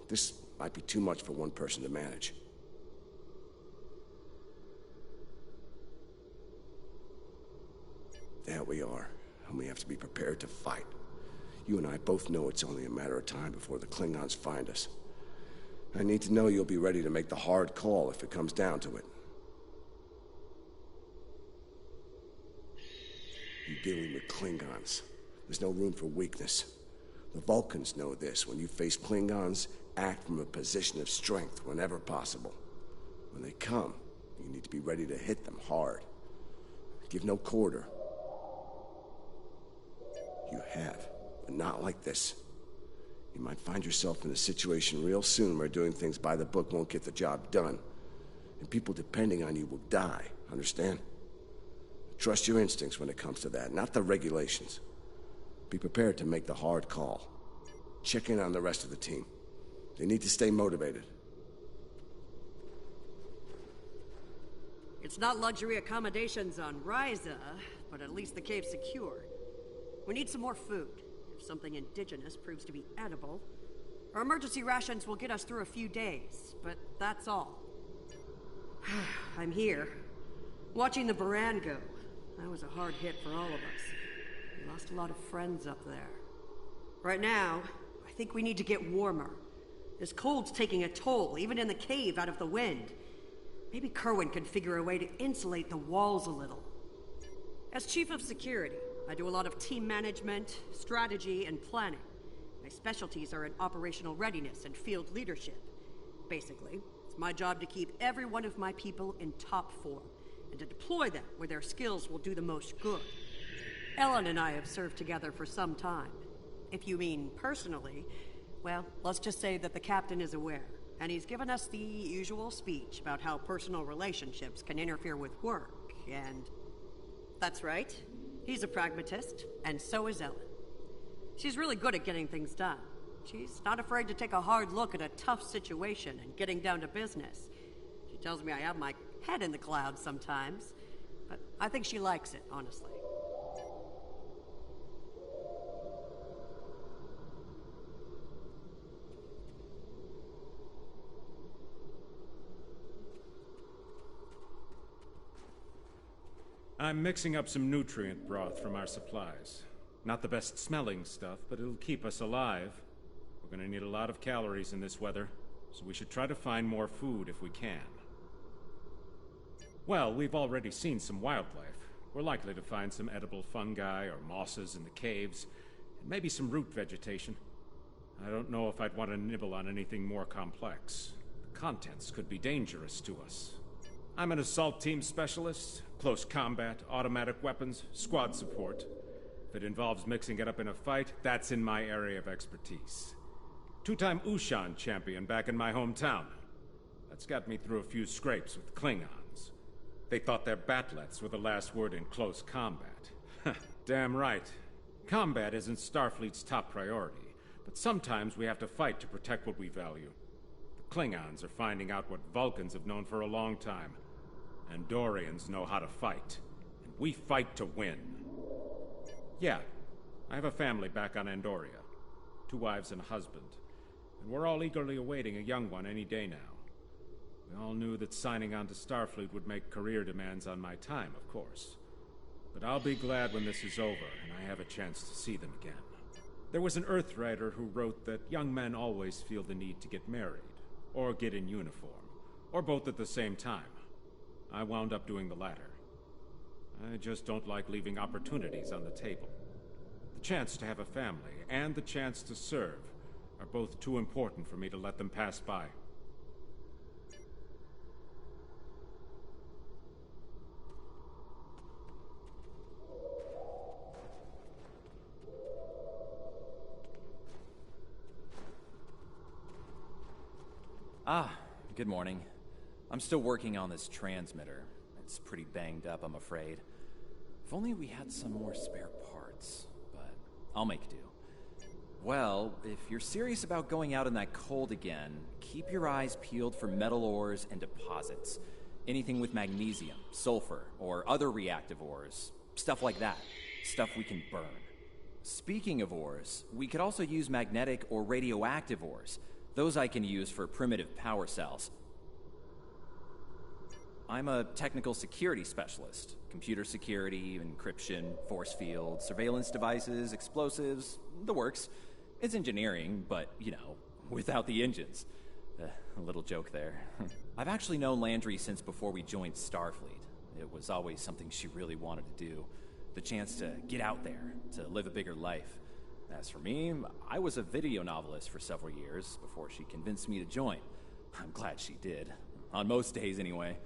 this might be too much for one person to manage. There we are, and we have to be prepared to fight. You and I both know it's only a matter of time before the Klingons find us. I need to know you'll be ready to make the hard call if it comes down to it. You're dealing with Klingons. There's no room for weakness. The Vulcans know this. When you face Klingons, act from a position of strength whenever possible. When they come, you need to be ready to hit them hard. Give no quarter. You have, but not like this. You might find yourself in a situation real soon where doing things by the book won't get the job done. And people depending on you will die, understand? Trust your instincts when it comes to that, not the regulations. Be prepared to make the hard call. Check in on the rest of the team. They need to stay motivated. It's not luxury accommodations on Ryza, but at least the cave's secure. We need some more food. If something indigenous proves to be edible, our emergency rations will get us through a few days, but that's all. I'm here, watching the Baran go. That was a hard hit for all of us. We lost a lot of friends up there. Right now, I think we need to get warmer. This cold's taking a toll, even in the cave out of the wind. Maybe Kerwin can figure a way to insulate the walls a little. As Chief of Security, I do a lot of team management, strategy, and planning. My specialties are in operational readiness and field leadership. Basically, it's my job to keep every one of my people in top form, and to deploy them where their skills will do the most good. Ellen and I have served together for some time. If you mean personally, well, let's just say that the captain is aware, and he's given us the usual speech about how personal relationships can interfere with work, and... That's right. He's a pragmatist, and so is Ellen. She's really good at getting things done. She's not afraid to take a hard look at a tough situation and getting down to business. She tells me I have my head in the clouds sometimes, but I think she likes it, honestly. I'm mixing up some nutrient broth from our supplies. Not the best smelling stuff, but it'll keep us alive. We're gonna need a lot of calories in this weather, so we should try to find more food if we can. Well, we've already seen some wildlife. We're likely to find some edible fungi or mosses in the caves, and maybe some root vegetation. I don't know if I'd want to nibble on anything more complex. The contents could be dangerous to us. I'm an assault team specialist, close combat, automatic weapons, squad support. If it involves mixing it up in a fight, that's in my area of expertise. Two-time Ushan champion back in my hometown. That's got me through a few scrapes with Klingons. They thought their batlets were the last word in close combat. Damn right. Combat isn't Starfleet's top priority, but sometimes we have to fight to protect what we value. The Klingons are finding out what Vulcans have known for a long time. Andorians know how to fight, and we fight to win. Yeah, I have a family back on Andoria. 2 wives and a husband. And we're all eagerly awaiting a young one any day now. We all knew that signing on to Starfleet would make career demands on my time, of course. But I'll be glad when this is over and I have a chance to see them again. There was an Earthwriter who wrote that young men always feel the need to get married, or get in uniform, or both at the same time. I wound up doing the latter. I just don't like leaving opportunities on the table. The chance to have a family and the chance to serve are both too important for me to let them pass by. Ah, Good morning. I'm still working on this transmitter. It's pretty banged up, I'm afraid. If only we had some more spare parts, but I'll make do. Well, if you're serious about going out in that cold again, keep your eyes peeled for metal ores and deposits. Anything with magnesium, sulfur, or other reactive ores. Stuff like that. Stuff we can burn. Speaking of ores, we could also use magnetic or radioactive ores. Those I can use for primitive power cells. I'm a technical security specialist. Computer security, encryption, force field, surveillance devices, explosives, the works. It's engineering, but, you know, without the engines. A little joke there. I've actually known Landry since before we joined Starfleet. It was always something she really wanted to do. The chance to get out there, to live a bigger life. As for me, I was a video novelist for several years before she convinced me to join. I'm glad she did. On most days, anyway.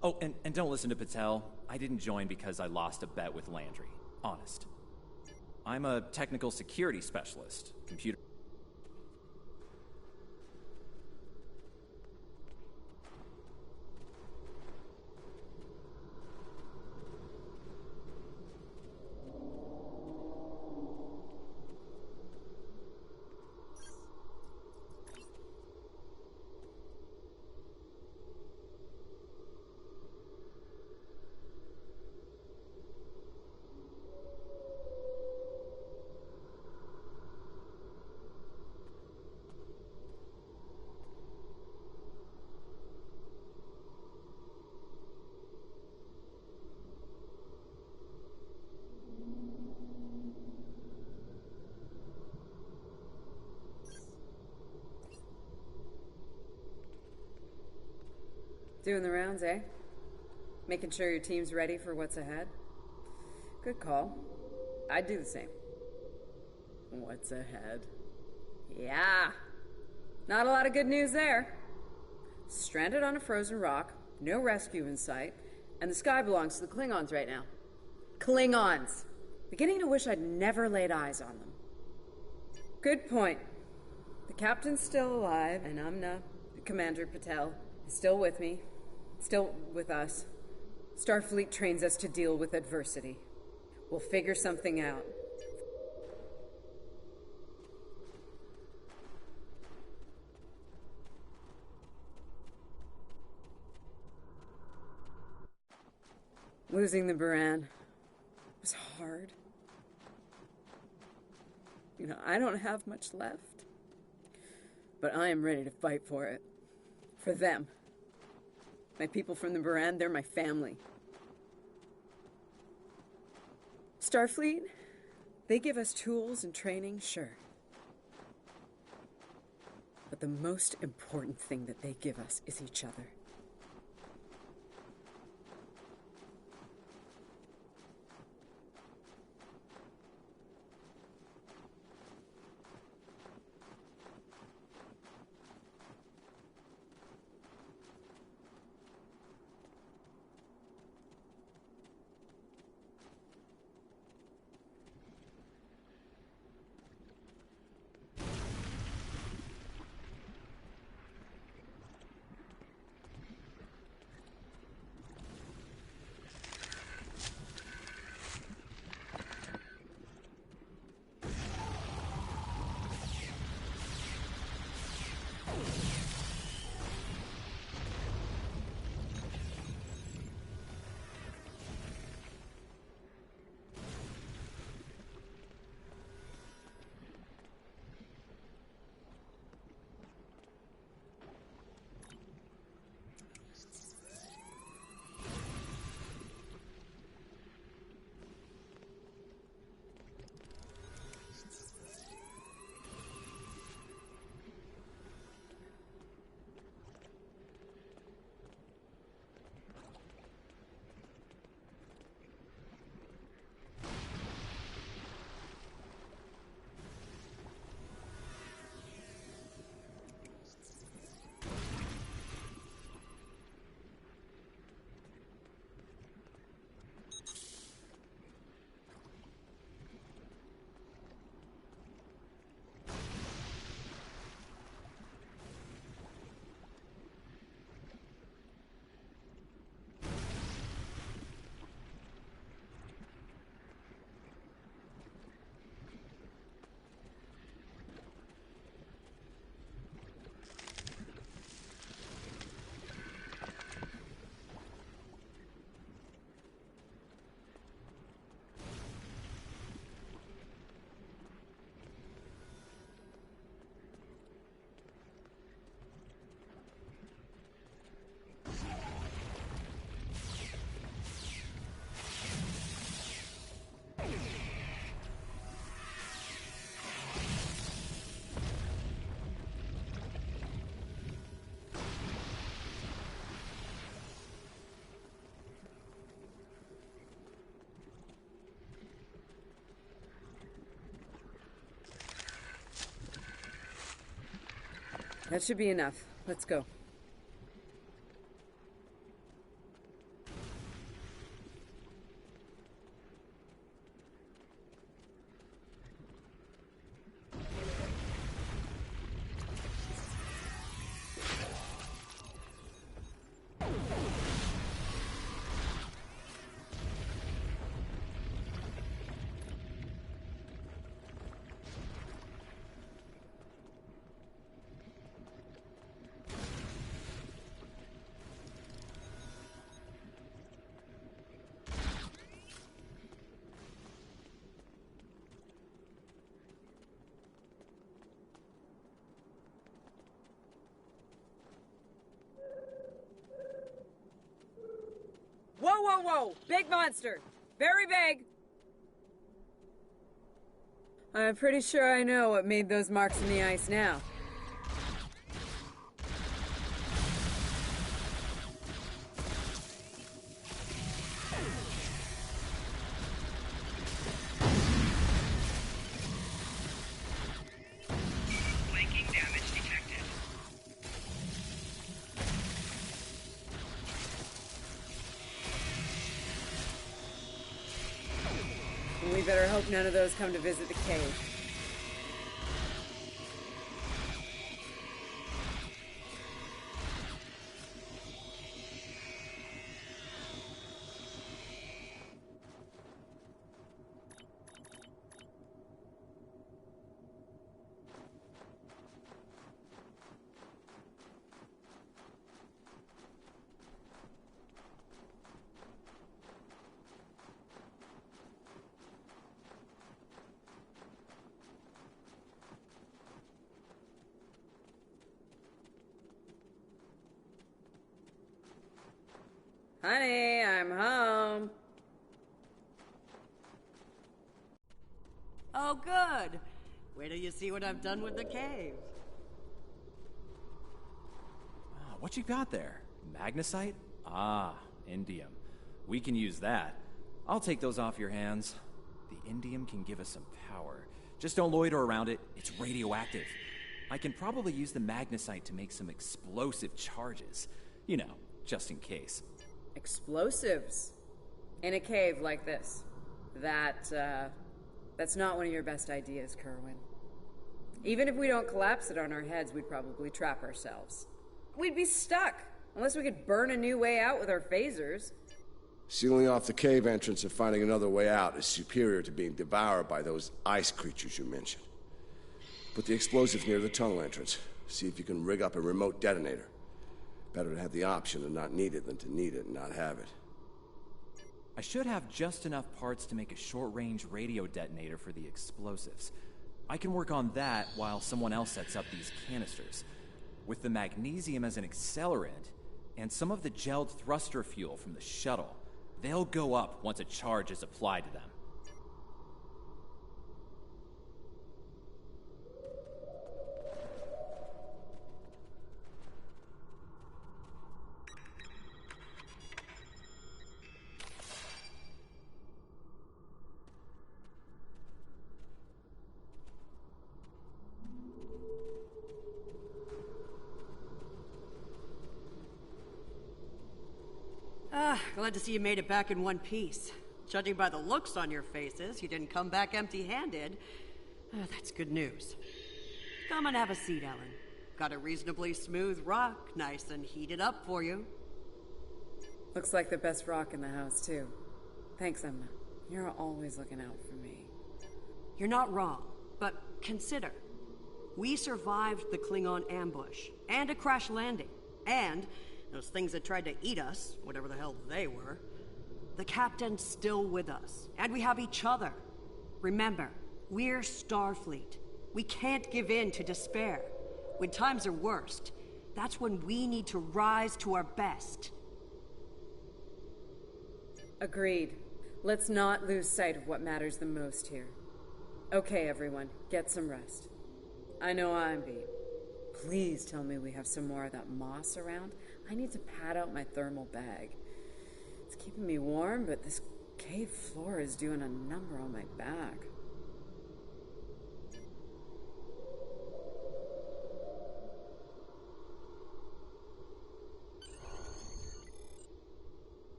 Oh, and don't listen to Patel. I didn't join because I lost a bet with Landry. Honest. I'm a technical security specialist. Computer... Doing the rounds, eh? Making sure your team's ready for what's ahead? Good call. I'd do the same. What's ahead? Yeah. Not a lot of good news there. Stranded on a frozen rock, no rescue in sight, and the sky belongs to the Klingons right now. Klingons! Beginning to wish I'd never laid eyes on them. Good point. The captain's still alive, and Amna, Commander Patel, is still with me. Still with us. Starfleet trains us to deal with adversity. We'll figure something out. Losing the Baran was hard. You know, I don't have much left. But I am ready to fight for it. For them. My people from the Baran, they're my family. Starfleet, they give us tools and training, sure. But the most important thing that they give us is each other. That should be enough. Let's go. Whoa, whoa, whoa! Big monster! Very big! I'm pretty sure I know what made those marks in the ice now. Flanking damage detected. We better hope none of those come to visit the cave. Honey, I'm home. Oh, good. Wait till you see what I've done with the cave. What you got there? Magnesite? Ah, indium. We can use that. I'll take those off your hands. The indium can give us some power. Just don't loiter around it. It's radioactive. I can probably use the magnesite to make some explosive charges. You know, just in case. Explosives? In a cave like this. That's not one of your best ideas, Kerwin. Even if we don't collapse it on our heads, we'd probably trap ourselves. We'd be stuck, unless we could burn a new way out with our phasers. Sealing off the cave entrance and finding another way out is superior to being devoured by those ice creatures you mentioned. Put the explosives near the tunnel entrance. See if you can rig up a remote detonator. Better to have the option and not need it than to need it and not have it. I should have just enough parts to make a short-range radio detonator for the explosives. I can work on that while someone else sets up these canisters. With the magnesium as an accelerant, and some of the gelled thruster fuel from the shuttle, they'll go up once a charge is applied to them. Glad to see you made it back in one piece. Judging by the looks on your faces, you didn't come back empty-handed. That's good news. Come and have a seat, Ellen. Got a reasonably smooth rock, nice and heated up for you. Looks like the best rock in the house, too. Thanks, Emma. You're always looking out for me. You're not wrong, but consider. We survived the Klingon ambush, and a crash landing, and those things that tried to eat us, whatever the hell they were. The captain's still with us, and we have each other. Remember, we're Starfleet. We can't give in to despair. When times are worst, that's when we need to rise to our best. Agreed. Let's not lose sight of what matters the most here. Okay, everyone, get some rest. I know I'm beat. Please tell me we have some more of that moss around. I need to pad out my thermal bag. It's keeping me warm, but this cave floor is doing a number on my back.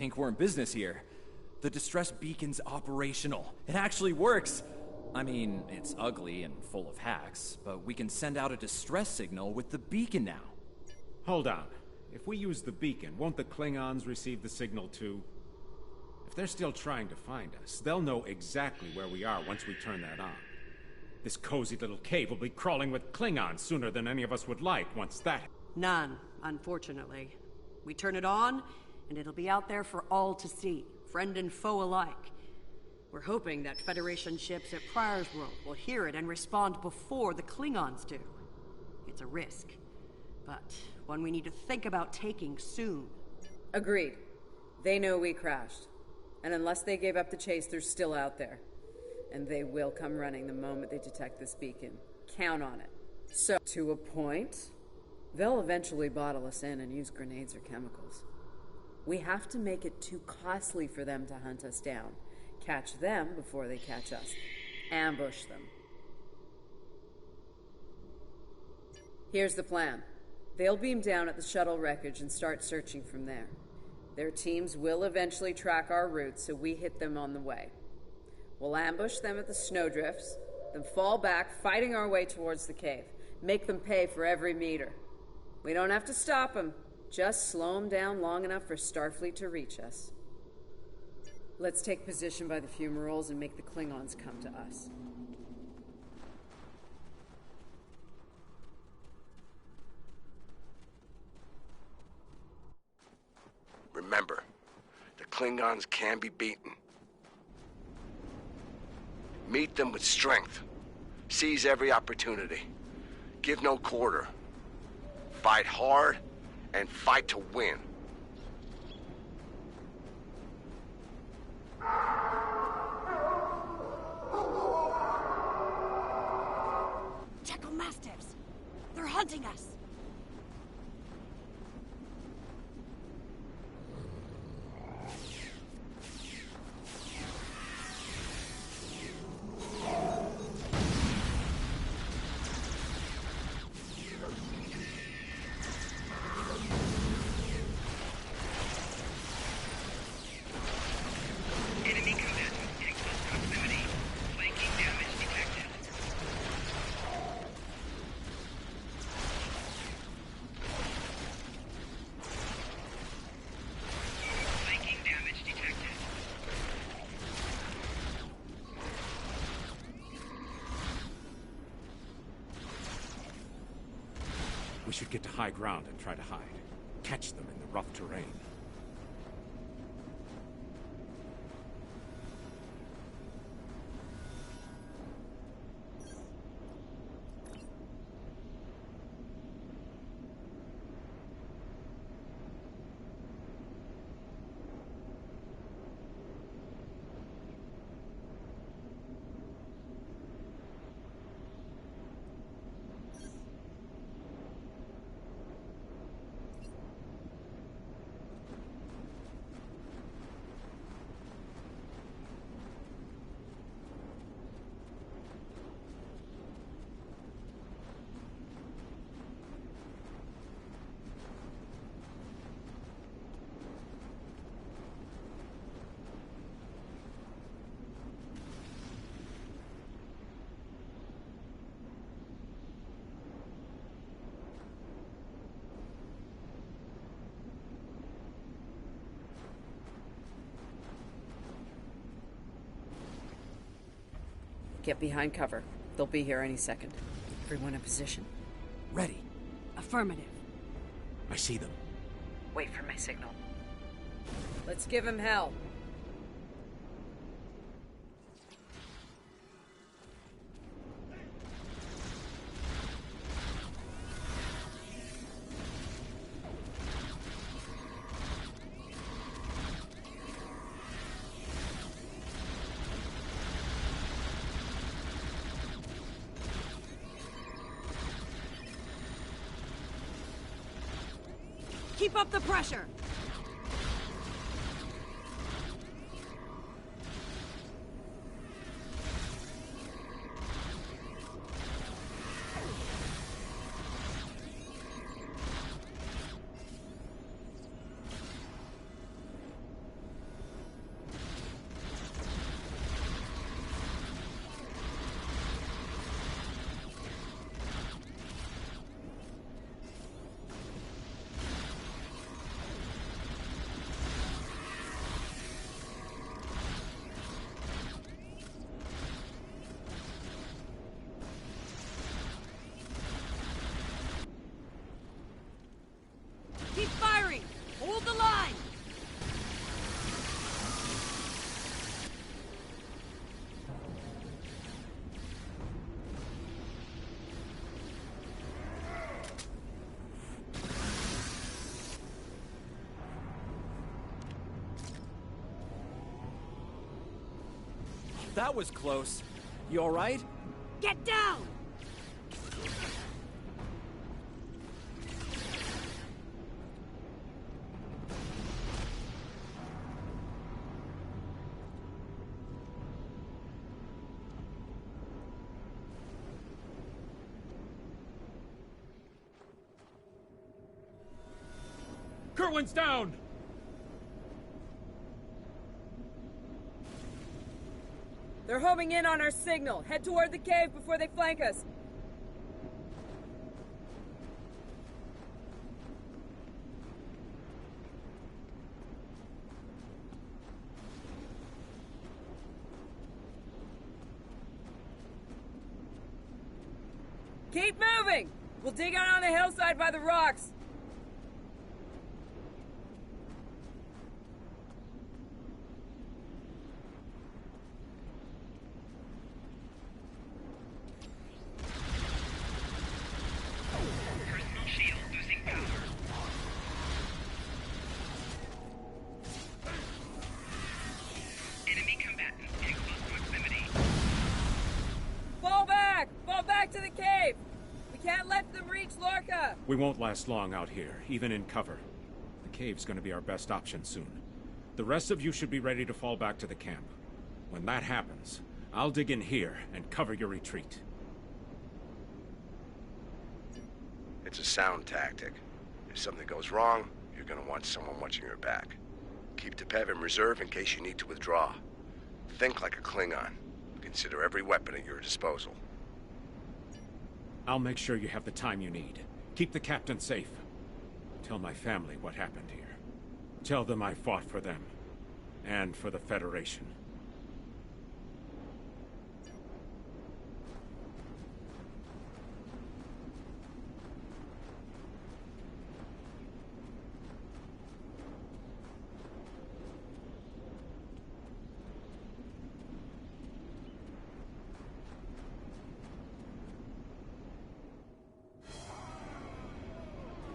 think we're in business here. The distress beacon's operational. It actually works. I mean, it's ugly and full of hacks, but we can send out a distress signal with the beacon now. Hold on. If we use the beacon, won't the Klingons receive the signal too? If they're still trying to find us, they'll know exactly where we are once we turn that on. This cozy little cave will be crawling with Klingons sooner than any of us would like once that... None, unfortunately. We turn it on, and it'll be out there for all to see, friend and foe alike. We're hoping that Federation ships at Pryor's World will hear it and respond before the Klingons do. It's a risk, but one we need to think about taking soon. Agreed. They know we crashed. And unless they gave up the chase, they're still out there. And they will come running the moment they detect this beacon. Count on it. So, to a point, they'll eventually bottle us in and use grenades or chemicals. We have to make it too costly for them to hunt us down. Catch them before they catch us. Ambush them. Here's the plan. They'll beam down at the shuttle wreckage and start searching from there. Their teams will eventually track our route, so we hit them on the way. We'll ambush them at the snowdrifts, then fall back, fighting our way towards the cave. Make them pay for every meter. We don't have to stop them. Just slow them down long enough for Starfleet to reach us. Let's take position by the fumaroles and make the Klingons come to us. Remember, the Klingons can be beaten. Meet them with strength. Seize every opportunity. Give no quarter. Fight hard and fight to win. Checkle Mastiffs! They're hunting us! Enemy combat in close proximity. Flanking damage detected. Flanking damage detected. We should get to high ground and try to hide. Catch them in the rough terrain. Get behind cover. They'll be here any second. Everyone in position. Ready. Affirmative. I see them. Wait for my signal. Let's give him hell. Keep up the pressure! That was close. You alright? Get down! Kerwin's down! They're homing in on our signal. Head toward the cave before they flank us. Keep moving! We'll dig out on the hillside by the rocks. Personal shield losing power. Enemy combatants in close proximity. Fall back! Fall back to the cave! We can't let them reach Lorca! We won't last long out here, even in cover. The cave's gonna be our best option soon. The rest of you should be ready to fall back to the camp. When that happens, I'll dig in here and cover your retreat. It's a sound tactic. If something goes wrong, you're gonna want someone watching your back. Keep the PEV in reserve in case you need to withdraw. Think like a Klingon. Consider every weapon at your disposal. I'll make sure you have the time you need. Keep the captain safe. Tell my family what happened here. Tell them I fought for them. And for the Federation.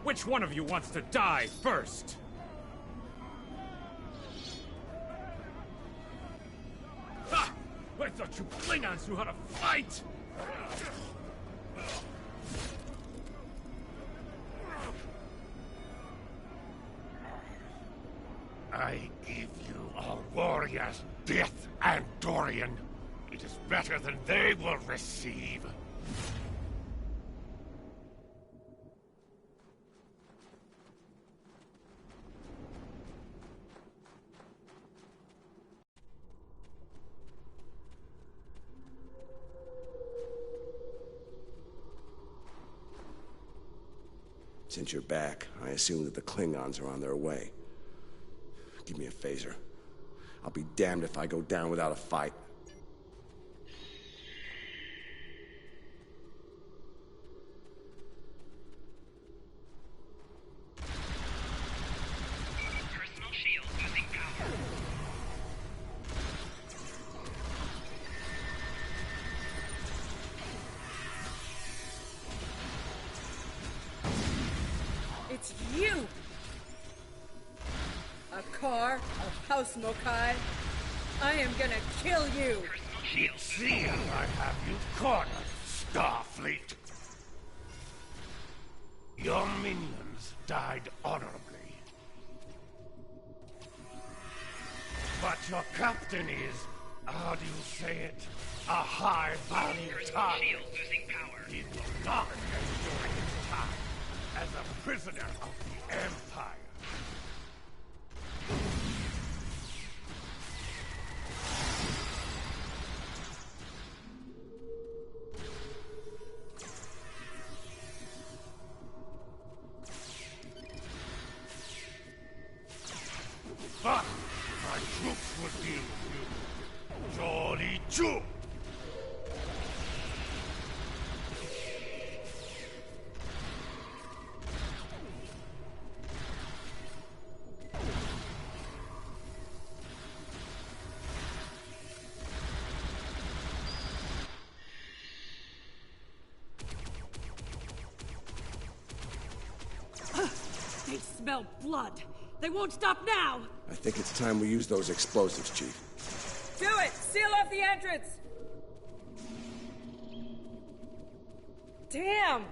Which one of you wants to die first? Ha! I thought you Klingons knew how to fight! I give you all warriors death and Dorian. It is better than they will receive. Since you're back, I assume that the Klingons are on their way. Give me a phaser. I'll be damned if I go down without a fight. Personal shield losing power. It's you! A car, a house Mokai. I am gonna kill you! Personal shield It seems I have you cornered, Starfleet. Your minions died honorably. But your captain is, how do you say it, a high-value Personal target. shield losing power. He will not endure his time as a prisoner of the Empire. But my troops will deal with you. Jolly Chu! They smell blood. They won't stop now. I think it's time we use those explosives, Chief. Do it! Seal off the entrance! Damn!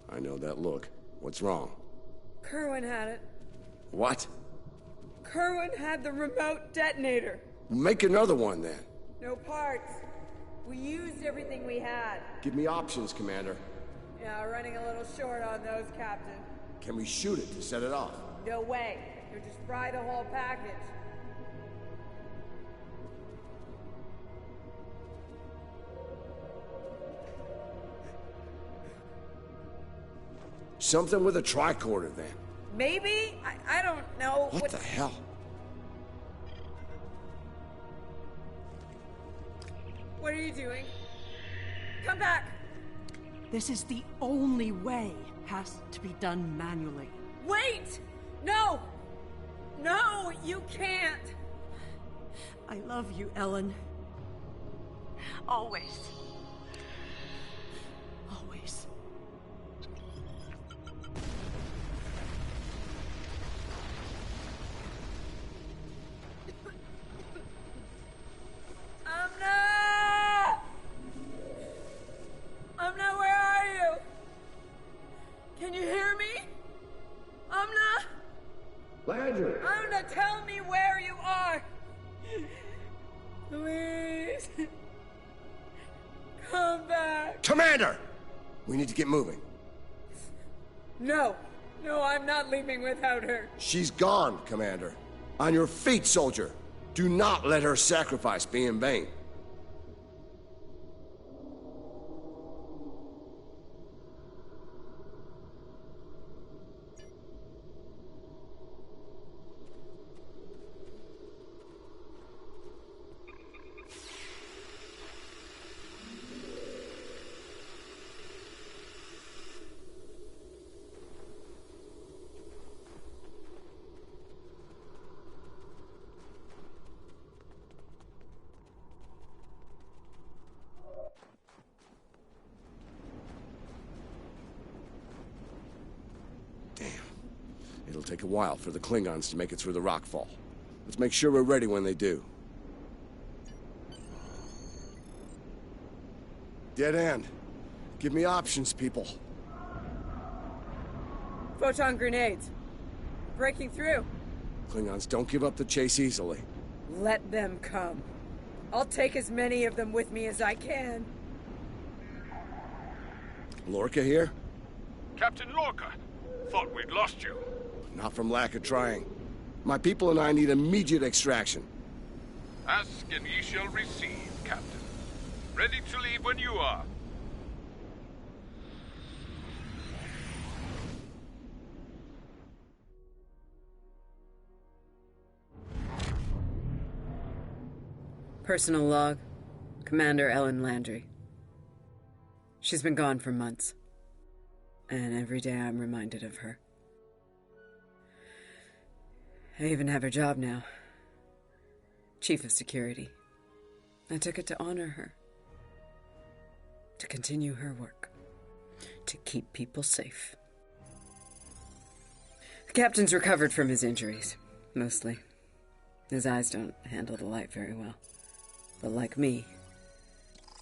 I know that look. What's wrong? Kerwin had it. What? Kerwin had the remote detonator. Make another one, then. No parts. We used everything we had. Give me options, Commander. Yeah, running a little short on those, Captain. Can we shoot it to set it off? No way. You'll just fry the whole package. Something with a tricorder, then. Maybe? I don't know. What the hell? What are you doing? Come back! This is the only way. Has to be done manually. Wait! No! No, you can't! I love you, Ellen. Always. Always. Amna! Amna, where are you? Can you hear me? Amna? Landry! Amna, tell me where you are! Please. Come back. Commander! We need to get moving. No. No, I'm not leaving without her. She's gone, Commander. On your feet, soldier. Do not let her sacrifice be in vain. It'll take a while for the Klingons to make it through the rockfall. Let's make sure we're ready when they do. Dead end. Give me options, people. Photon grenades. Breaking through. Klingons don't give up the chase easily. Let them come. I'll take as many of them with me as I can. Lorca here? Captain Lorca, thought we'd lost you. Not from lack of trying. My people and I need immediate extraction. Ask and ye shall receive, Captain. Ready to leave when you are. Personal log. Commander Ellen Landry. She's been gone for months. And every day I'm reminded of her. I even have her job now. Chief of Security. I took it to honor her. To continue her work. To keep people safe. The captain's recovered from his injuries. Mostly. His eyes don't handle the light very well. But like me,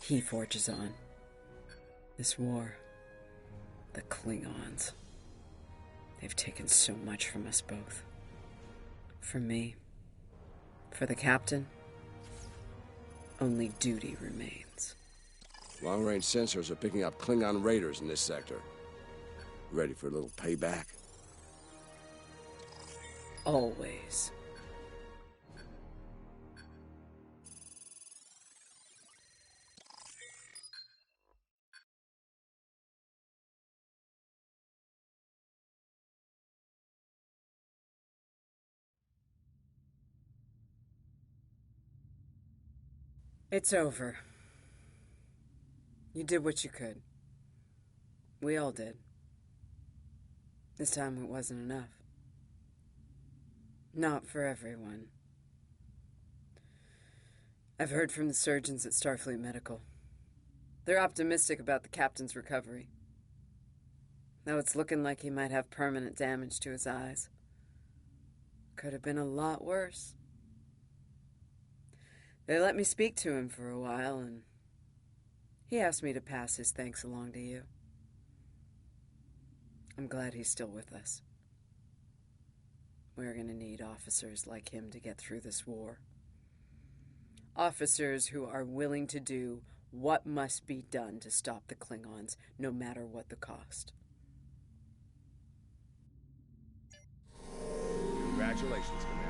he forges on. This war, the Klingons, they've taken so much from us both. For me, for the captain, only duty remains. Long-range sensors are picking up Klingon raiders in this sector. Ready for a little payback? Always. It's over. You did what you could. We all did. This time it wasn't enough. Not for everyone. I've heard from the surgeons at Starfleet Medical. They're optimistic about the captain's recovery. Though it's looking like he might have permanent damage to his eyes. Could have been a lot worse. They let me speak to him for a while, and he asked me to pass his thanks along to you. I'm glad he's still with us. We're gonna need officers like him to get through this war. Officers who are willing to do what must be done to stop the Klingons, no matter what the cost. Congratulations, Commander.